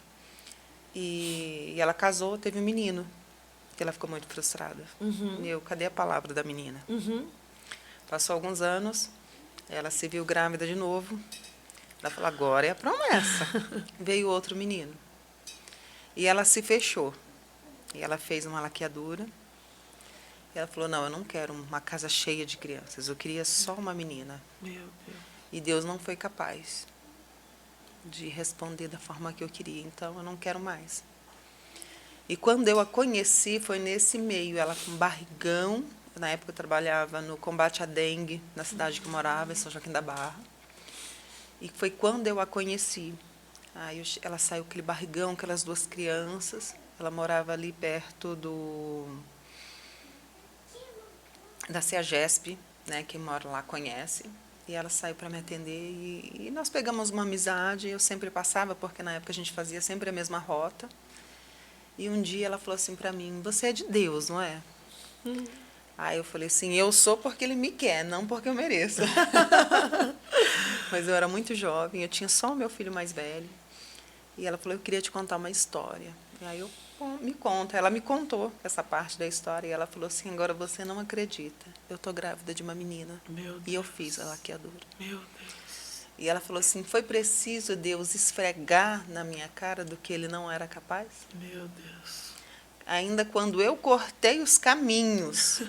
E ela casou, teve um menino, que ela ficou muito frustrada. E eu, cadê a palavra da menina? Passou alguns anos, ela se viu grávida de novo. Ela falou, agora é a promessa. Veio outro menino. E ela se fechou. E ela fez uma laqueadura. E ela falou, não, eu não quero uma casa cheia de crianças. Eu queria só uma menina.
Meu Deus.
E Deus não foi capaz de responder da forma que eu queria. Então, eu não quero mais. E quando eu a conheci, foi nesse meio. Ela com barrigão. Na época, eu trabalhava no combate à dengue, na cidade que eu morava, em São Joaquim da Barra. E foi quando eu a conheci. Aí ela saiu com aquele barrigão, aquelas duas crianças. Ela morava ali perto da CEAGESP, né? Quem mora lá conhece. E ela saiu para me atender e nós pegamos uma amizade. Eu sempre passava, porque na época a gente fazia sempre a mesma rota. E um dia ela falou assim para mim, você é de Deus, não é? Aí eu falei assim, eu sou porque ele me quer, não porque eu mereço. Mas eu era muito jovem, eu tinha só o meu filho mais velho. E ela falou, eu queria te contar uma história. E aí eu, me conta. Ela me contou essa parte da história e ela falou assim, agora você não acredita, eu estou grávida de uma menina.
Meu Deus.
E eu fiz a laqueadura.
Meu Deus.
E ela falou assim, foi preciso Deus esfregar na minha cara do que ele não era capaz?
Meu Deus.
Ainda quando eu cortei os caminhos.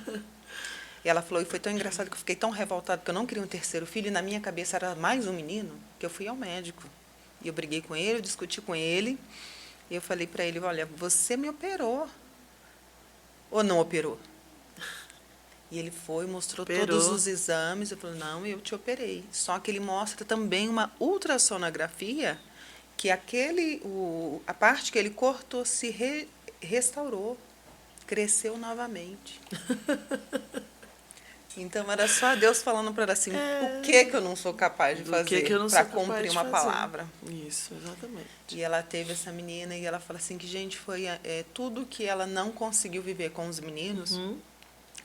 E ela falou, e foi tão engraçado que eu fiquei tão revoltada que eu não queria um terceiro filho, e na minha cabeça era mais um menino, que eu fui ao médico. E eu briguei com ele, eu discuti com ele, e eu falei para ele, olha, você me operou. Ou não operou? E ele foi, mostrou todos os exames, eu falei, não, eu te operei. Só que ele mostra também uma ultrassonografia, que a parte que ele cortou se restaurou, cresceu novamente. Então, era só Deus falando para ela assim, o que eu não sou capaz de fazer para cumprir uma palavra.
Isso, exatamente.
E ela teve essa menina e ela fala assim que, gente, foi tudo que ela não conseguiu viver com os meninos,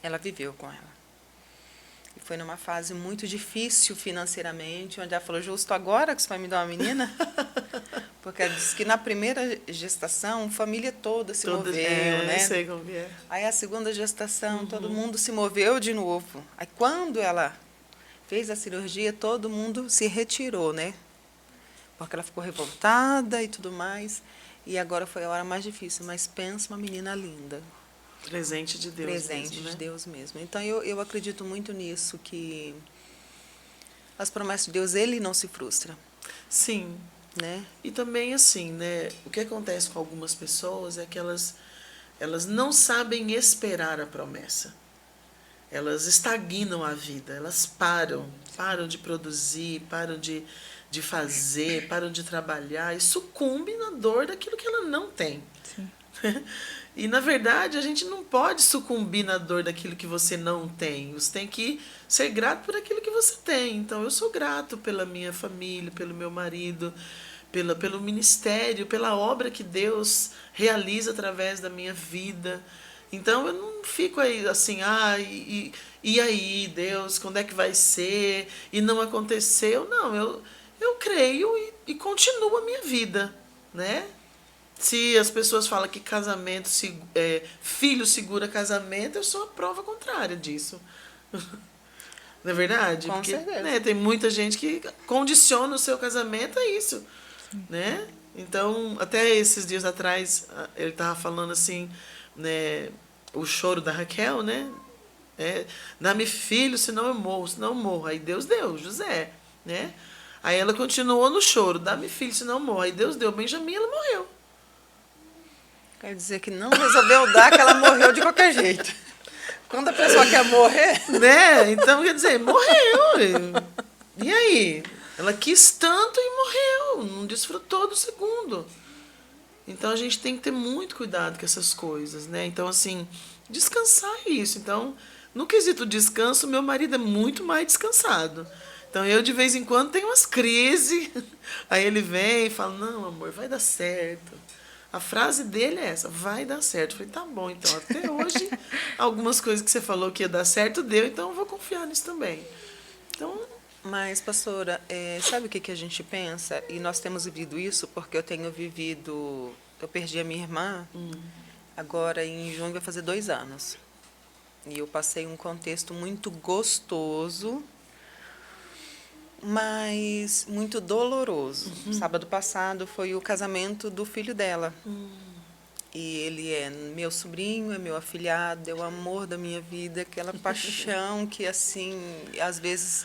ela viveu com ela. E foi numa fase muito difícil financeiramente, onde ela falou, justo agora que você vai me dar uma menina? Porque ela disse que na primeira gestação, a família toda se moveu, né?
Eu sei como é.
Aí a segunda gestação, todo mundo se moveu de novo. Aí quando ela fez a cirurgia, todo mundo se retirou, né? Porque ela ficou revoltada e tudo mais. E agora foi a hora mais difícil. Mas pensa uma menina linda.
Presente de Deus
Presente
mesmo, né?
de Deus mesmo. Então, eu acredito muito nisso, que as promessas de Deus, Ele não se frustra,
Sim.
né?
E também, assim, né, o que acontece com algumas pessoas é que elas não sabem esperar a promessa. Elas estagnam a vida, elas param de produzir, param de fazer, param de trabalhar e sucumbem na dor daquilo que ela não tem.
Sim.
E, na verdade, a gente não pode sucumbir na dor daquilo que você não tem. Você tem que ser grato por aquilo que você tem. Então, eu sou grato pela minha família, pelo meu marido, pelo ministério, pela obra que Deus realiza através da minha vida. Então, eu não fico aí assim, e aí, Deus, quando é que vai ser? E não aconteceu. Não, eu creio e continuo a minha vida, né? Se as pessoas falam que casamento, filho segura casamento, eu sou a prova contrária disso. Não é verdade?
Com
Porque,
certeza.
né, tem muita gente que condiciona o seu casamento a isso. Né? Então, até esses dias atrás, ele estava falando assim, né, o choro da Raquel, né? Dá-me filho, senão eu morro. Aí Deus deu, José, né? Aí ela continuou no choro, dá-me filho, senão eu morro. Aí Deus deu Benjamim, ela morreu.
Quer dizer que não resolveu dar, que ela morreu de qualquer jeito. Quando a pessoa quer morrer...
Né? Então, quer dizer, morreu. E aí? Ela quis tanto e morreu, não desfrutou do segundo. Então, a gente tem que ter muito cuidado com essas coisas, né? Então, assim, descansar é isso. Então, no quesito descanso, meu marido é muito mais descansado. Então, eu, de vez em quando, tenho umas crises. Aí ele vem e fala, não, amor, vai dar certo. A frase dele é essa, vai dar certo. Eu falei, tá bom, então, até hoje, algumas coisas que você falou que ia dar certo, deu, então eu vou confiar nisso também. Então...
Mas, pastora, sabe o que a gente pensa? E nós temos vivido isso porque eu tenho vivido... Eu perdi a minha irmã, agora em junho vai fazer 2 anos. E eu passei um contexto muito gostoso, mas muito doloroso. Sábado passado foi o casamento do filho dela. E ele é meu sobrinho, é meu afilhado, é o amor da minha vida, aquela paixão que, assim, às vezes...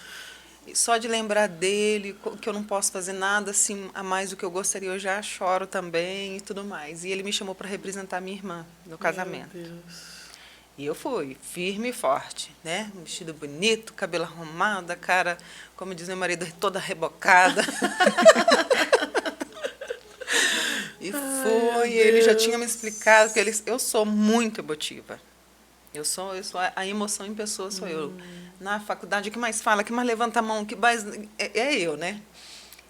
Só de lembrar dele, que eu não posso fazer nada assim a mais do que eu gostaria, eu já choro também e tudo mais. E ele me chamou para representar minha irmã no casamento.
Meu Deus.
E eu fui, firme e forte, né? Um vestido bonito, cabelo arrumado, a cara, como diz meu marido, toda rebocada. E foi, ele já tinha me explicado que eu sou muito emotiva. Eu sou a emoção em pessoa, sou eu. Na faculdade, o que mais fala, o que mais levanta a mão, o que mais... É eu, né?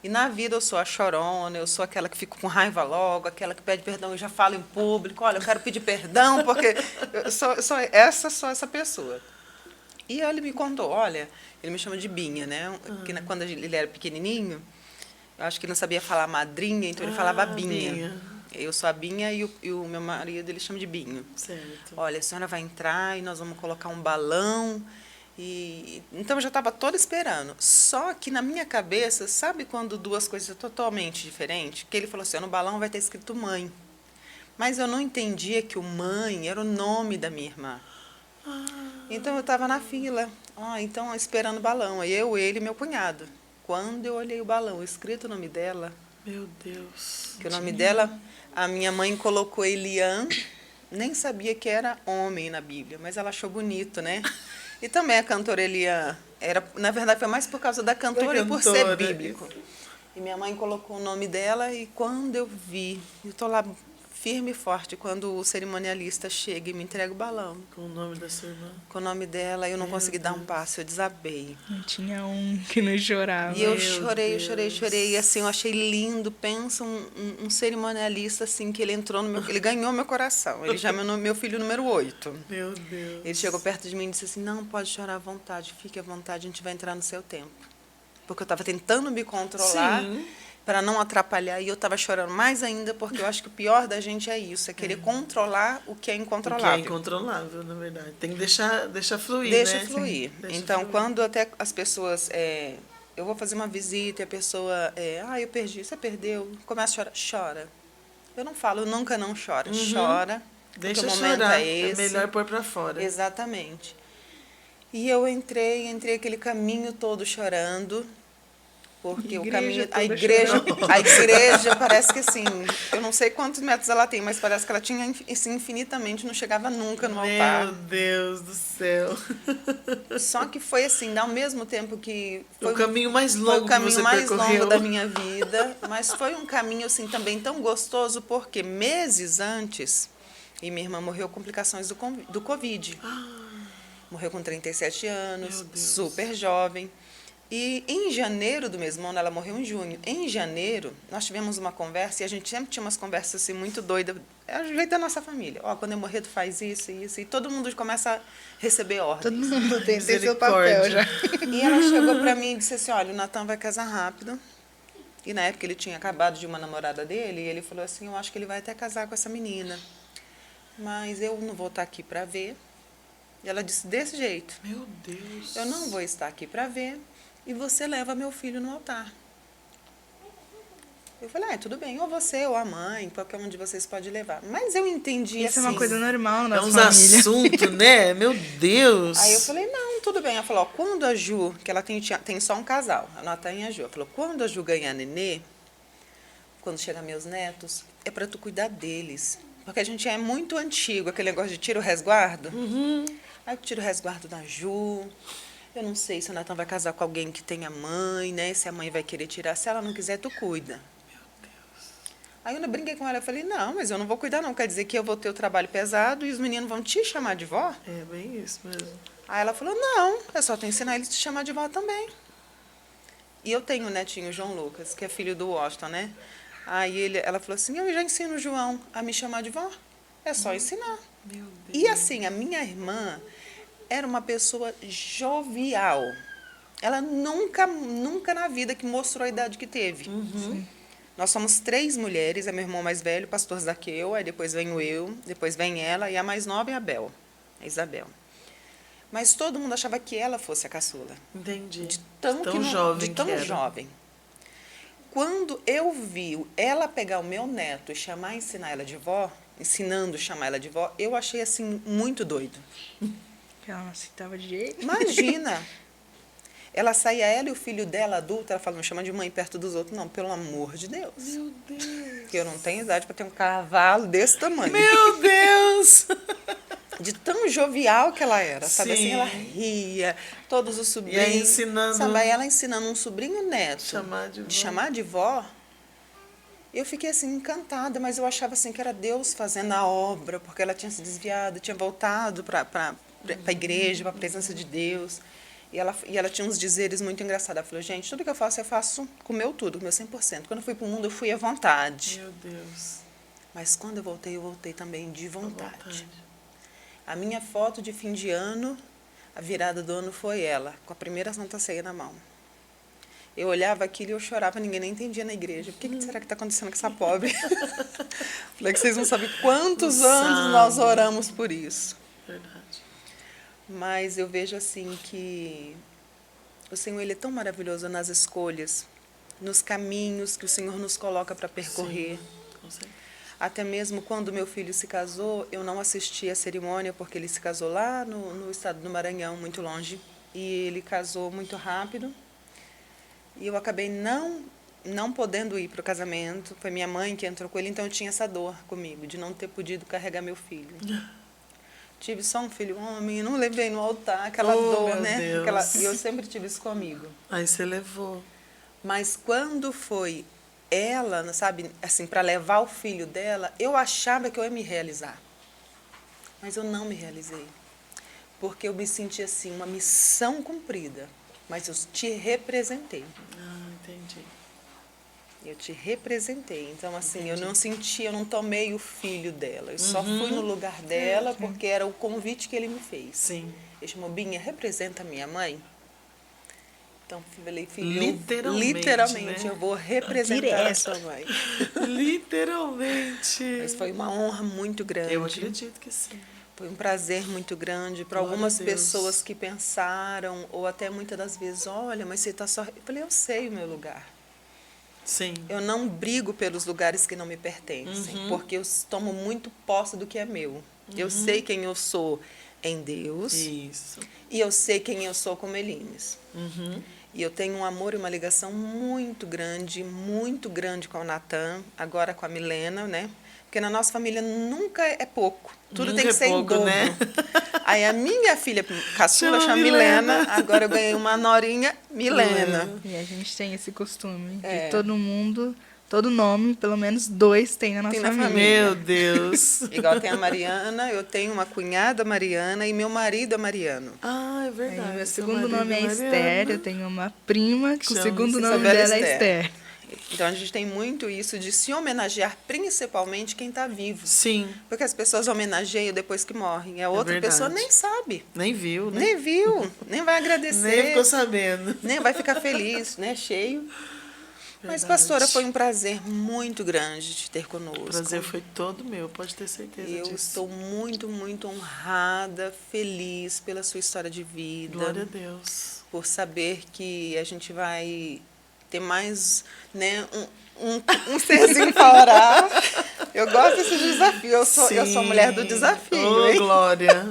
E na vida eu sou a chorona, eu sou aquela que fica com raiva logo, aquela que pede perdão e já fala em público, olha, eu quero pedir perdão, porque eu sou essa pessoa. E ele me contou, olha, ele me chama de Binha, né? Porque quando ele era pequenininho, eu acho que ele não sabia falar madrinha, então ele falava Binha. Eu sou a Binha e o meu marido ele chama de Binho.
Certo.
Olha, a senhora vai entrar e nós vamos colocar um balão. Então eu já estava toda esperando. Só que na minha cabeça, sabe quando duas coisas totalmente diferentes? Que ele falou assim, no balão vai estar escrito mãe. Mas eu não entendia que o mãe era o nome da minha irmã. Então eu estava na fila, então esperando o balão. Aí eu, ele e meu cunhado. Quando eu olhei o balão, escrito o nome dela...
Meu Deus.
Que o nome dela, a minha mãe colocou Elian, nem sabia que era homem na Bíblia, mas ela achou bonito, né? E também a cantora Elian, na verdade foi mais por causa da cantora e por ser bíblico. E minha mãe colocou o nome dela e quando eu vi, eu estou lá firme e forte, quando o cerimonialista chega e me entrega o balão.
Com o nome da sua irmã.
Com o nome dela, eu não consegui dar um passo, eu desabei.
Não tinha um que não chorava.
E eu chorei, e assim, eu achei lindo, pensa um cerimonialista, assim, que ele entrou no ele ganhou meu coração, ele já é meu filho número 8.
Meu Deus.
Ele chegou perto de mim e disse assim, não, pode chorar à vontade, fique à vontade, a gente vai entrar no seu tempo. Porque eu estava tentando me controlar,
Sim.
para não atrapalhar. E eu estava chorando mais ainda, porque eu acho que o pior da gente é isso, é querer controlar o que é
O que
incontrolável.
é incontrolável, na verdade. Tem que deixar fluir,
Deixa
né?
fluir.
Deixa
Então,
fluir.
quando até as pessoas... eu vou fazer uma visita e a pessoa... eu perdi. Você perdeu? Começa a chorar. Chora. Eu não falo, nunca não chora. Chora.
Deixa
porque o momento
chorar.
é esse.
melhor pôr pra fora.
Exatamente. E eu entrei aquele caminho todo chorando, porque o caminho, a igreja parece que assim, eu não sei quantos metros ela tem, mas parece que ela tinha assim, infinitamente, não chegava nunca no altar.
Meu Deus do céu.
Só que foi assim, ao mesmo tempo que foi
o caminho mais
foi
longo
o caminho
que você
mais
percorreu.
longo da minha vida, mas foi um caminho assim também tão gostoso, porque meses antes, e minha irmã morreu com complicações do Covid. Morreu com 37 anos,
Meu Deus.
super jovem. E em janeiro do mesmo ano, ela morreu em junho. Em janeiro, nós tivemos uma conversa, e a gente sempre tinha umas conversas assim muito doidas. É o jeito da nossa família. Ó, quando eu morrer, tu faz isso e isso. E todo mundo começa a receber ordens.
Todo mundo tem seu papel já.
E ela chegou para mim e disse assim, olha, o Natan vai casar rápido. E na época ele tinha acabado de uma namorada dele, e ele falou assim, eu acho que ele vai até casar com essa menina. Mas eu não vou estar aqui para ver. E ela disse, desse jeito.
Meu Deus.
Eu não vou estar aqui para ver. E você leva meu filho no altar. Eu falei, tudo bem, ou você ou a mãe, qualquer um de vocês pode levar. Mas eu entendi
Isso
assim.
é uma coisa normal na
É
nossa
uns
família.
assuntos, né? Meu Deus.
Aí eu falei, não, tudo bem. Ela falou, quando a Ju, que ela tem só um casal, a Natan e a Ju, ela falou, quando a Ju ganhar nenê, quando chegar meus netos, é para tu cuidar deles. Porque a gente é muito antigo, aquele negócio de tira o resguardo. Aí eu tiro o resguardo da Ju. Eu não sei se o Natan vai casar com alguém que tenha mãe, né? Se a mãe vai querer tirar. Se ela não quiser, tu cuida.
Meu Deus.
Aí eu brinquei com ela, eu falei, não, mas eu não vou cuidar não. Quer dizer que eu vou ter o trabalho pesado e os meninos vão te chamar de vó?
É bem isso mesmo.
Aí ela falou, não, é só tu ensinar eles a te chamar de vó também. E eu tenho o netinho João Lucas, que é filho do Washington, né? Aí ela falou assim, eu já ensino o João a me chamar de vó. É só ensinar.
Meu Deus.
E assim, a minha irmã era uma pessoa jovial. Ela nunca na vida que mostrou a idade que teve. Nós somos 3 mulheres, é meu irmão mais velho, o pastor Zaqueu, aí depois venho eu, depois vem ela, e a mais nova é a Isabel. Mas todo mundo achava que ela fosse a caçula.
Entendi.
De tão
jovem que era.
jovem. Quando eu vi ela pegar o meu neto e ensinar ela de vó, ensinando a chamar ela de vó, eu achei assim muito doido.
Ela não aceitava de jeito.
Imagina! Ela saía, ela e o filho dela, adulto, ela fala, não chama de mãe perto dos outros. Não, pelo amor de Deus.
Meu Deus.
Porque eu não tenho idade para ter um cavalo desse tamanho.
Meu Deus.
De tão jovial que ela era, sabe?
Sim.
Assim, ela ria, todos os sobrinhos.
E aí ensinando...
Sabe, aí ela ensinando um sobrinho neto
de
chamar de vó. Eu fiquei assim encantada, mas eu achava assim que era Deus fazendo a obra, porque ela tinha se desviado, tinha voltado para a igreja, para a presença de Deus. E ela tinha uns dizeres muito engraçados. Ela falou, gente, tudo que eu faço com o meu tudo, com o meu 100%. Quando eu fui para o mundo, eu fui à vontade.
Meu Deus.
Mas quando eu voltei também de vontade. A minha foto de fim de ano, a virada do ano foi ela, com a primeira Santa Ceia na mão. Eu olhava aquilo e eu chorava, ninguém nem entendia na igreja. Por que será que está acontecendo com essa pobre? Falei que vocês não sabem quantos anos nós oramos por isso.
Verdade.
Mas eu vejo assim que o Senhor ele é tão maravilhoso nas escolhas, nos caminhos que o Senhor nos coloca para percorrer.
Sim, com certeza.
Até mesmo quando meu filho se casou, eu não assisti a cerimônia, porque ele se casou lá no estado do Maranhão, muito longe. E ele casou muito rápido. E eu acabei não podendo ir para o casamento. Foi minha mãe que entrou com ele, então eu tinha essa dor comigo, de não ter podido carregar meu filho. Tive só um filho homem, não levei no altar, aquela dor,
meu
né?
Deus.
E eu sempre tive isso comigo.
Aí você levou.
Mas quando foi ela, sabe, assim, para levar o filho dela, eu achava que eu ia me realizar. Mas eu não me realizei. Porque eu me senti assim, uma missão cumprida. Mas eu te representei.
Ah, entendi.
Eu te representei. Então, assim, entendi. Eu não tomei o filho dela. Eu só fui no lugar dela porque era o convite que ele me fez.
Sim.
Ele chamou, Binha, representa a minha mãe. Então, falei, filho,
Literalmente, né?
eu vou representar a sua mãe.
Literalmente.
Mas foi uma honra muito grande.
Eu acredito que sim.
Foi um prazer muito grande para
Glória
algumas
a Deus.
pessoas que pensaram, ou até muitas das vezes, olha, mas você está só... Eu falei, eu sei o meu lugar.
Sim.
Eu não brigo pelos lugares que não me pertencem, porque eu tomo muito posse do que é meu. Eu sei quem eu sou em Deus.
Isso.
E eu sei quem eu sou com Melines. E eu tenho um amor e uma ligação muito grande com o Natan, agora com a Milena, né? Porque na nossa família nunca é pouco. Tudo
Nunca
tem que
é
ser
pouco,
em dobro.
né?
Aí a minha filha caçula
Chama
chama
Milena.
Milena, agora eu ganhei uma norinha, Milena.
E a gente tem esse costume
É.
de todo mundo, todo nome, pelo menos 2 tem na nossa
Tem na
família.
família.
Meu Deus.
Igual tem a Mariana, eu tenho uma cunhada Mariana e meu marido é Mariano.
Ah, é
Aí,
verdade.
meu
Seu
segundo
marido
nome é
Mariana.
Esther, eu tenho uma prima que o
Chama-se
segundo nome
Isabela
dela é
Esther.
Esther.
Então a gente tem muito isso de se homenagear principalmente quem está vivo.
Sim,
Porque as pessoas homenageiam depois que morrem. A outra
verdade.
pessoa nem sabe,
nem viu, né?
nem viu, nem vai agradecer,
Nem ficou sabendo.
nem vai ficar feliz, né? Cheio. Mas,
Verdade.
pastora, foi um prazer muito grande te ter conosco.
O prazer foi todo meu, pode ter certeza
Eu
disso.
estou muito, muito honrada, feliz pela sua história de vida.
Glória a Deus.
Por saber que a gente vai ter mais, né, um serzinho para orar. Eu gosto desse desafio. Eu sou mulher do desafio,
Oh,
hein?
glória.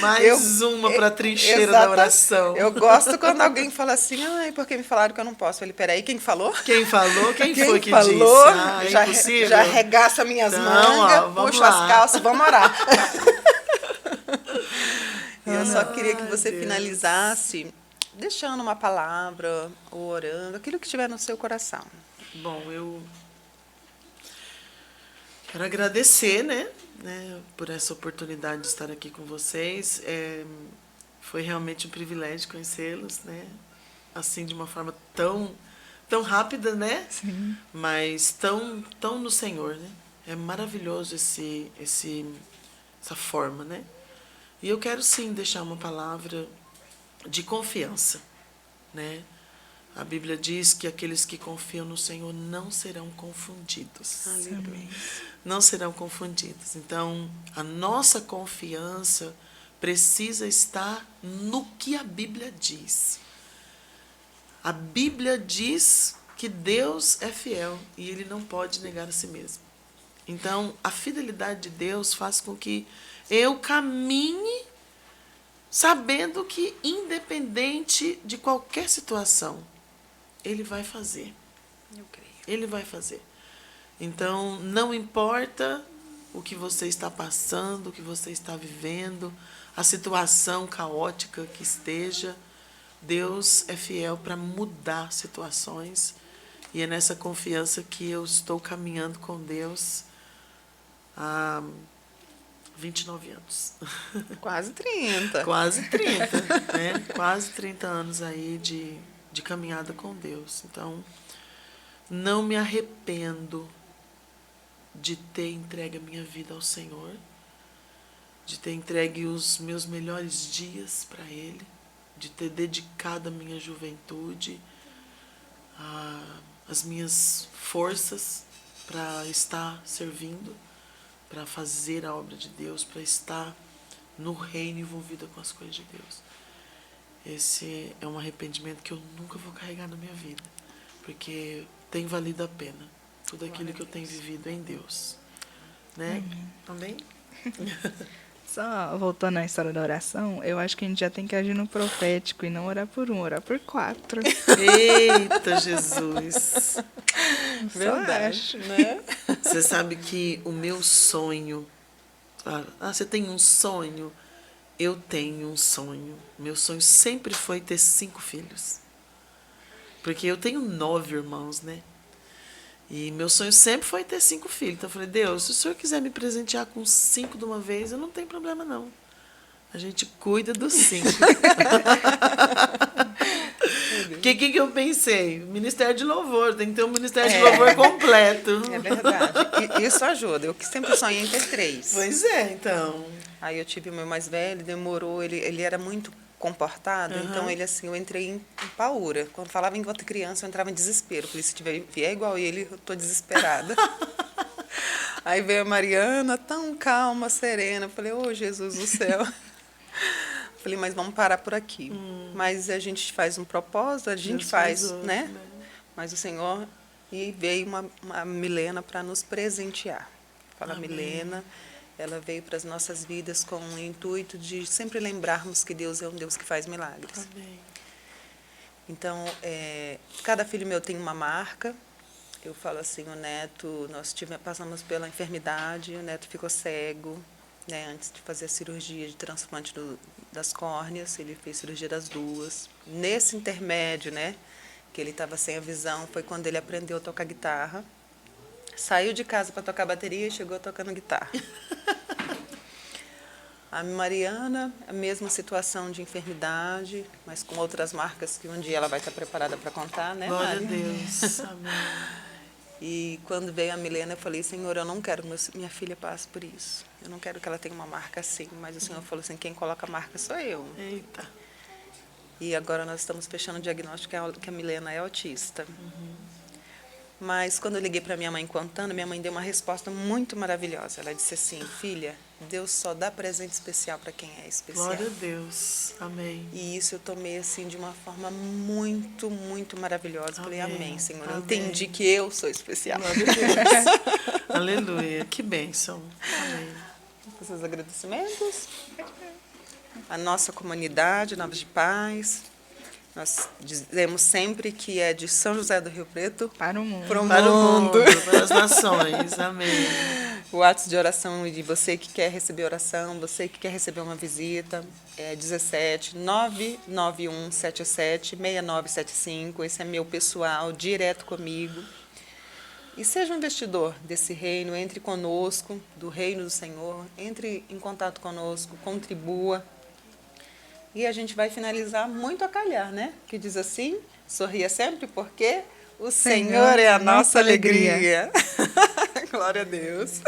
Mais uma para a trincheira da oração.
Eu gosto quando alguém fala assim, ai, porque me falaram que eu não posso. Eu falei, peraí, quem falou?
Quem falou? Quem foi que
falou?
disse? Ah, é
já,
impossível?
já arregaça minhas
Então,
mangas,
ó, vamos
puxa
lá.
as calças, vamos orar. Eu só queria que
Ai,
você
Deus.
finalizasse deixando uma palavra, ou orando, aquilo que estiver no seu coração.
Bom, eu quero agradecer, né, por essa oportunidade de estar aqui com vocês. Foi realmente um privilégio conhecê-los, né? Assim, de uma forma tão rápida, né?
Sim.
Mas tão no Senhor, né? É maravilhoso essa forma, né? E eu quero sim deixar uma palavra de confiança, né? A Bíblia diz que aqueles que confiam no Senhor não serão confundidos.
Aleluia.
Não serão confundidos. Então, a nossa confiança precisa estar no que a Bíblia diz. A Bíblia diz que Deus é fiel e Ele não pode negar a si mesmo. Então, a fidelidade de Deus faz com que eu caminhe sabendo que, independente de qualquer situação, Ele vai fazer.
Eu creio.
Ele vai fazer. Então, não importa o que você está passando, o que você está vivendo, a situação caótica que esteja, Deus é fiel para mudar situações. E é nessa confiança que eu estou caminhando com Deus há 29 anos.
Quase 30.
Quase 30, né? Quase 30 anos aí de caminhada com Deus. Então, não me arrependo de ter entregue a minha vida ao Senhor, de ter entregue os meus melhores dias para Ele, de ter dedicado a minha juventude, as minhas forças para estar servindo, para fazer a obra de Deus, para estar no reino envolvida com as coisas de Deus. Esse é um arrependimento que eu nunca vou carregar na minha vida, porque tem valido a pena tudo aquilo que eu tenho vivido em Deus. Né? Amém?
Só voltando à história da oração, eu acho que a gente já tem que agir no profético e não orar por 1, orar por 4.
Eita, Jesus!
Verdade, né?
Você sabe que o meu sonho... você tem um sonho? Eu tenho um sonho. Meu sonho sempre foi ter 5 filhos. Porque eu tenho 9 irmãos, né? E meu sonho sempre foi ter 5 filhos. Então eu falei, Deus, se o Senhor quiser me presentear com 5 de uma vez, eu não tenho problema, não. A gente cuida dos 5. Porque o que eu pensei? Ministério de Louvor, tem que ter um Ministério de Louvor completo.
É verdade. E isso ajuda. Eu que sempre sonhei em ter 3.
Pois é, então.
Aí eu tive o meu mais velho, demorou, ele era muito comportado, então ele assim, eu entrei em paura. Quando falava em outra criança, eu entrava em desespero. Por isso, se tiver vier igual ele, eu tô desesperada. Aí veio a Mariana, tão calma, serena. Eu falei, ô Jesus do céu. Falei, mas vamos parar por aqui. Mas a gente faz um propósito, a gente
Deus
faz,
faz outro,
né?
né?
Mas o Senhor, e veio uma Milena para nos presentear. Fala,
Amém.
Milena, ela veio para as nossas vidas com o intuito de sempre lembrarmos que Deus é um Deus que faz milagres.
Amém.
Então, cada filho meu tem uma marca. Eu falo assim, o Neto, passamos pela enfermidade, o Neto ficou cego, né, antes de fazer a cirurgia de transplante das córneas, ele fez cirurgia das duas. Nesse intermédio, né, que ele estava sem a visão, foi quando ele aprendeu a tocar guitarra. Saiu de casa para tocar bateria e chegou tocando guitarra. A Mariana, a mesma situação de enfermidade, mas com outras marcas que um dia ela vai estar preparada para contar, né,
Glória a
Mari?
Deus. Amém.
E quando veio a Milena, eu falei, Senhor, eu não quero que minha filha passe por isso. Eu não quero que ela tenha uma marca assim. Mas o Senhor falou assim, quem coloca a marca sou eu.
Eita.
E agora nós estamos fechando o diagnóstico que a Milena é autista. Mas quando eu liguei para minha mãe contando, minha mãe deu uma resposta muito maravilhosa. Ela disse assim, filha, Deus só dá presente especial para quem é especial.
Glória a Deus. Amém.
E isso eu tomei assim de uma forma muito, muito maravilhosa. Falei, amém, Senhor. Eu
Amém.
entendi que eu sou especial.
Glória a Deus. Aleluia. Que bênção. Amém.
Os seus agradecimentos. A nossa comunidade, Novos de Paz. Nós dizemos sempre que é de São José do Rio Preto
Para o mundo.
para o
Para o
mundo.
mundo, para as nações. Amém.
O ato de oração de você que quer receber oração, você que quer receber uma visita, é 17 991 77 6975. Esse é meu pessoal, direto comigo. E seja um investidor desse reino, entre conosco, do reino do Senhor, entre em contato conosco, contribua. E a gente vai finalizar muito a calhar, né? Que diz assim, sorria sempre porque o Senhor é a nossa alegria. Glória a Deus.